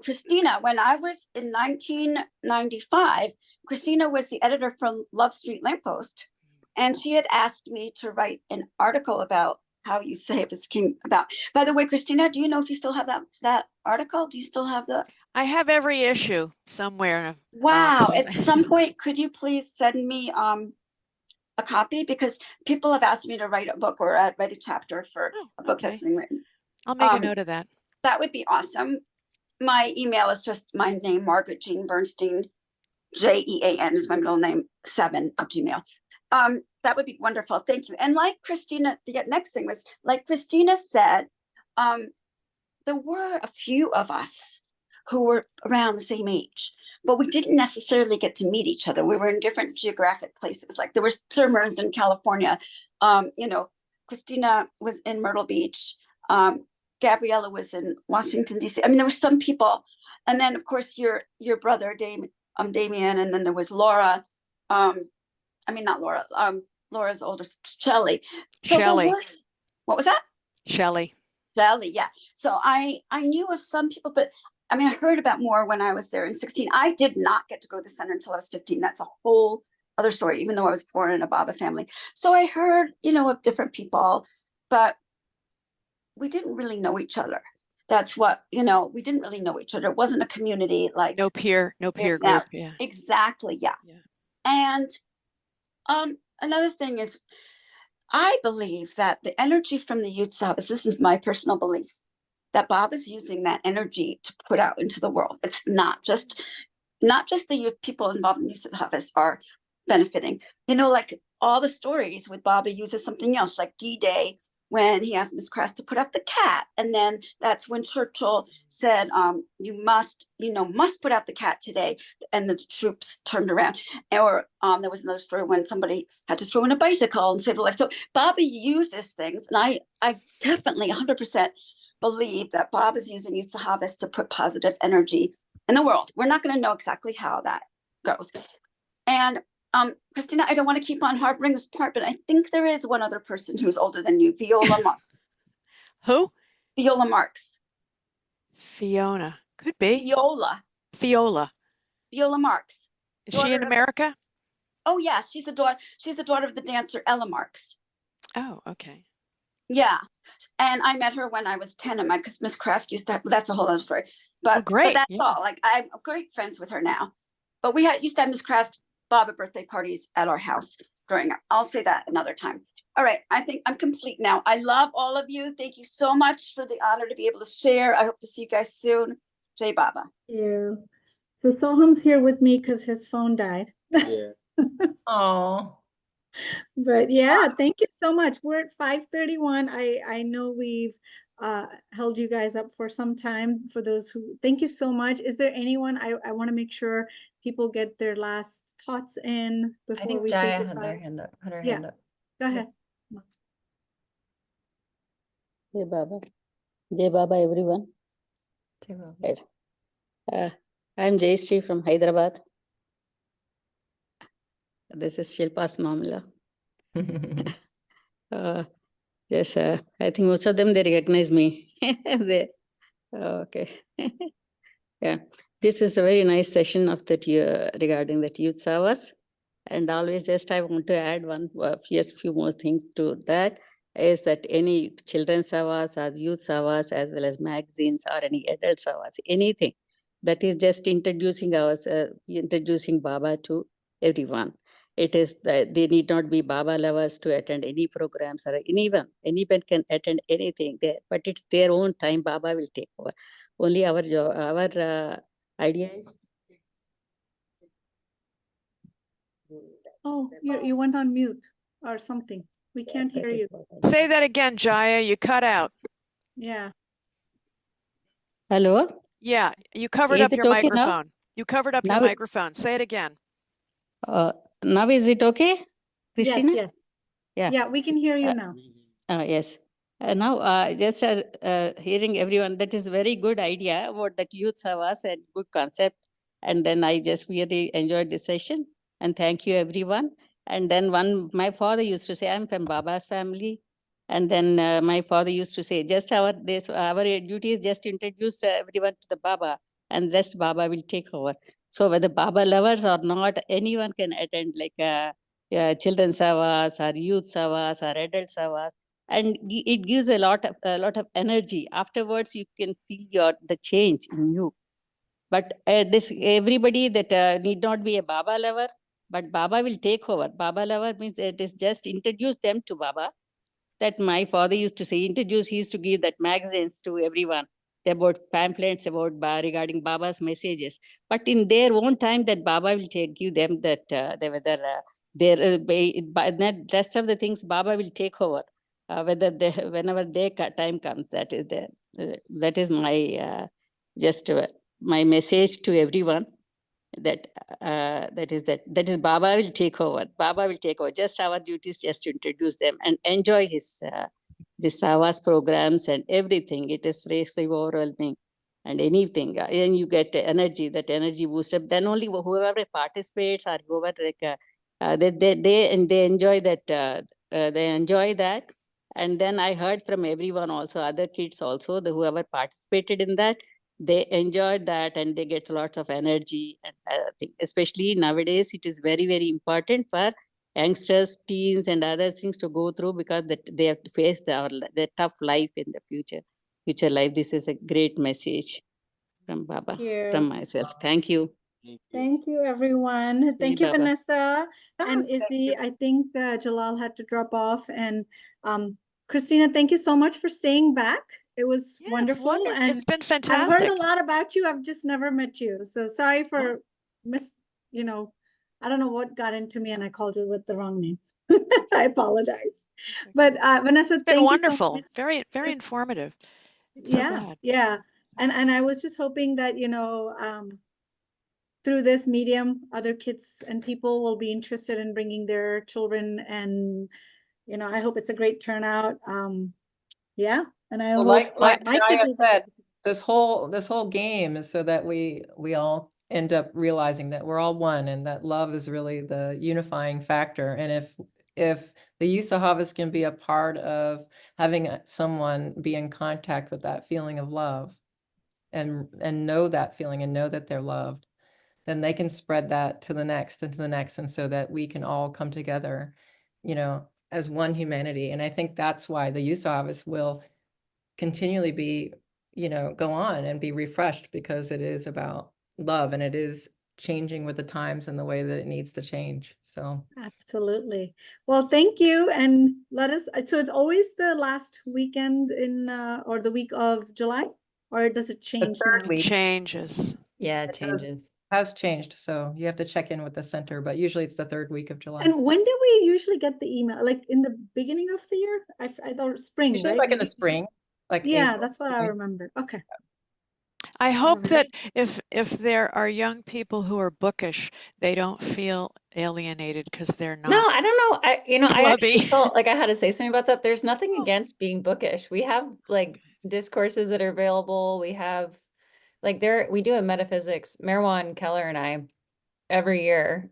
Christina, when I was in 1995, Christina was the editor for Love Street Lamppost, and she had asked me to write an article about how Youth Sahavas came about. By the way, Christina, do you know if you still have that article? Do you still have the? I have every issue somewhere. Wow. At some point, could you please send me a copy, because people have asked me to write a book or write a chapter for a book that's being written. I'll make a note of that. That would be awesome. My email is just my name, Margaret Jean Bernstein, JEAN is my middle name, 7@gmail. That would be wonderful. Thank you. And like Christina, the next thing was, like Christina said, there were a few of us who were around the same age, but we didn't necessarily get to meet each other. We were in different geographic places. Like there were Summers in California. Christina was in Myrtle Beach. Gabriella was in Washington, D.C. I mean, there were some people. And then, of course, your brother, Damien, and then there was Laura. Not Laura. Laura's older, Shelley. Shelley. What was that? Shelley, yeah. So I knew of some people, but I mean, I heard about more when I was there in 16. I did not get to go to the center until I was 15. That's a whole other story, even though I was born in a Baba family. So I heard, of different people, but we didn't really know each other. That's what, we didn't really know each other. It wasn't a community like no peer group. Now. Yeah. Exactly. Yeah. And another thing is, I believe that the energy from the Youth Sahavas, this is my personal belief, that Baba's using that energy to put out into the world. It's not just the youth people involved in Youth Sahavas are benefiting. Like all the stories with Baba uses something else, like D-Day, when he asked Miss Crass to put out the cat. And then that's when Churchill said, you must put out the cat today. And the troops turned around. Or there was another story when somebody had to throw in a bicycle and save a life. So Baba uses things. And I definitely 100% believe that Baba is using Youth Sahavas to put positive energy in the world. We're not going to know exactly how that goes. And Christina, I don't want to keep on harboring this part, but I think there is one other person who's older than you, Viola Marx. Who? Viola Marx. Fiona. Could be. Viola Marx. Is she in America? Oh yes, she's the daughter of the dancer Ella Marx. Oh, okay. Yeah. And I met her when I was 10 and because Miss Krask used to, that's a whole other story. But, great, but that's yeah. all. Like I'm great friends with her now. But we used to have Miss Krask Baba birthday parties at our house growing up. I'll say that another time. All right. I think I'm complete now. I love all of you. Thank you so much for the honor to be able to share. I hope to see you guys soon. Jai Baba. Thank you. So Soham's here with me because his phone died. Yeah. Oh, But yeah, thank you so much. We're at 5:31. I know we've held you guys up for some time. For those who, thank you so much. Is there anyone, I want to make sure people get their last thoughts in I before think we say Jaya had goodbye. their hand up, had her Yeah. hand up. Go ahead. Jai Baba. Jai Baba, everyone. Too well. Right. I'm Jayashree from Hyderabad. This is Shilpa's Mamla. Yes, I think most of them, they recognize me. Okay. Yeah, this is a very nice session of that regarding that Youth Sahavas. And always just I want to add one, few more things to that, is that any children's Savas or youth Savas, as well as magazines or any adult Savas, anything that is just introducing introducing Baba to everyone. It is that they need not be Baba lovers to attend any programs, or anyone can attend anything there, but it's their own time. Baba will take over. Only our idea is. Oh, you went on mute or something. We can't hear you. Say that again, Jaya. You cut out. Yeah. Hello? Yeah, you covered Is up it your okay now? microphone. You covered up your Now, microphone. Say it again. now is it okay, Christina? Yes. Yeah. Yeah, we can hear you now. Yes. Now, just hearing everyone, that is very good idea about that youth savas and good concept. And then I just really enjoyed this session. And thank you, everyone. And then my father used to say, I'm from Baba's family. And then my father used to say, just our duty is just to introduce everyone to the Baba, and rest Baba will take over. So whether Baba lovers or not, anyone can attend, like children's savas or youth savas or adult savas. And it gives a lot of energy. Afterwards, you can feel the change in you. But this everybody that need not be a Baba lover, but Baba will take over. Baba lover means it is just introduce them to Baba. That my father used to say, he used to give that magazines to everyone about pamphlets about regarding Baba's messages. But in their own time, that Baba will give them that whether by that rest of the things Baba will take over. Whether whenever their time comes, that is my just my message to everyone, that that is Baba will take over. Baba will take over. Just our duty is just to introduce them and enjoy his this Savas programs and everything. It is really overwhelming, and anything, and you get energy. That energy boost up. Then only whoever participates or whoever they enjoy that. They enjoy that. And then I heard from everyone also, other kids also, whoever participated in that, they enjoyed that and they get lots of energy. And I think especially nowadays, it is very, very important for youngsters, teens, and other things to go through, because they have to face their tough life in the future life. This is a great message from Baba, from myself. Thank you. Thank you, everyone. Thank you, Baba. Vanessa and Izzy. I think Jalal had to drop off. And Christina, thank you so much for staying back. It was wonderful. And It's been I've fantastic. heard a lot about you. I've just never met you. So sorry for I don't know what got into me and I called you with the wrong name. I apologize. But Vanessa, It's been thank wonderful. you so much. Very, very informative. So glad. Yeah. And I was just hoping that, through this medium, other kids and people will be interested in bringing their children, and I hope it's a great turnout. Yeah, and I Well, hope like my kids Jaya will said, this whole game is so that we all end up realizing that we're all one, and that love is really the unifying factor. And if the Youth Sahavas can be a part of having someone be in contact with that feeling of love, and know that feeling and know that they're loved, then they can spread that to the next and to the next, and so that we can all come together, as one humanity. And I think that's why the Youth Sahavas will continually be, go on and be refreshed, because it is about love, and it is changing with the times and the way that it needs to change. So Absolutely. Well, thank you. And let us, so it's always the last weekend in, or the week of July, or does it the change third now? week Changes. Yeah, it It does. changes. has changed, so you have to check in with the center, but usually it's the third week of July. And when do we usually get the email? Like in the beginning of the year? I thought spring, Usually right? like in the spring, like Yeah, April, that's what I May. remember. Okay. I hope right. that if there are young people who are bookish, they don't feel alienated because they're No, not I don't know. I actually clubby. felt like I had to say something about that. There's nothing against being bookish. We have like discourses that are available. We have like we do a metaphysics. Marwan Keller and I every year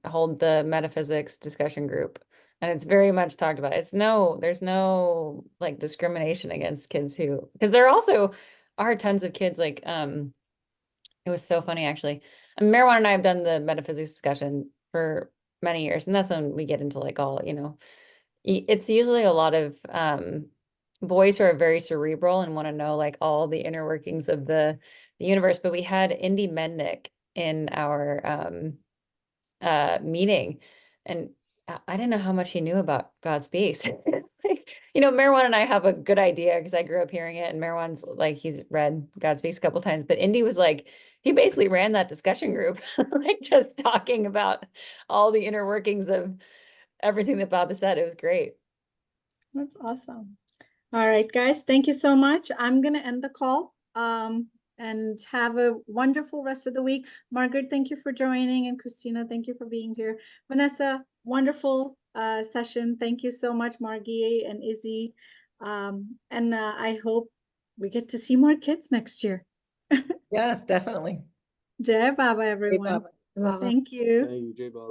hold the metaphysics discussion group, and it's very much talked about. There's no like discrimination against kids who, because there also are tons of kids like it was so funny actually. And Marwan and I have done the metaphysics discussion for many years, and that's when we get into like all, it's usually a lot of boys who are very cerebral and want to know like all the inner workings of the universe. But we had Indy Mendick in our meeting, and I didn't know how much he knew about God's peace. Like, Marwan and I have a good idea because I grew up hearing it, and Marwan's like, he's read God's peace a couple times, but Indy was like, he basically ran that discussion group, like just talking about all the inner workings of everything that Baba said. It was great. That's awesome. All right, guys, thank you so much. I'm going to end the call and have a wonderful rest of the week. Margaret, thank you for joining. And Christina, thank you for being here. Vanessa, wonderful session. Thank you so much, Margie and Izzy. And I hope we get to see more kids next year. Yes, definitely. Jai Baba, Great, everyone. Baba. Thank you. Thank you, J. Baba.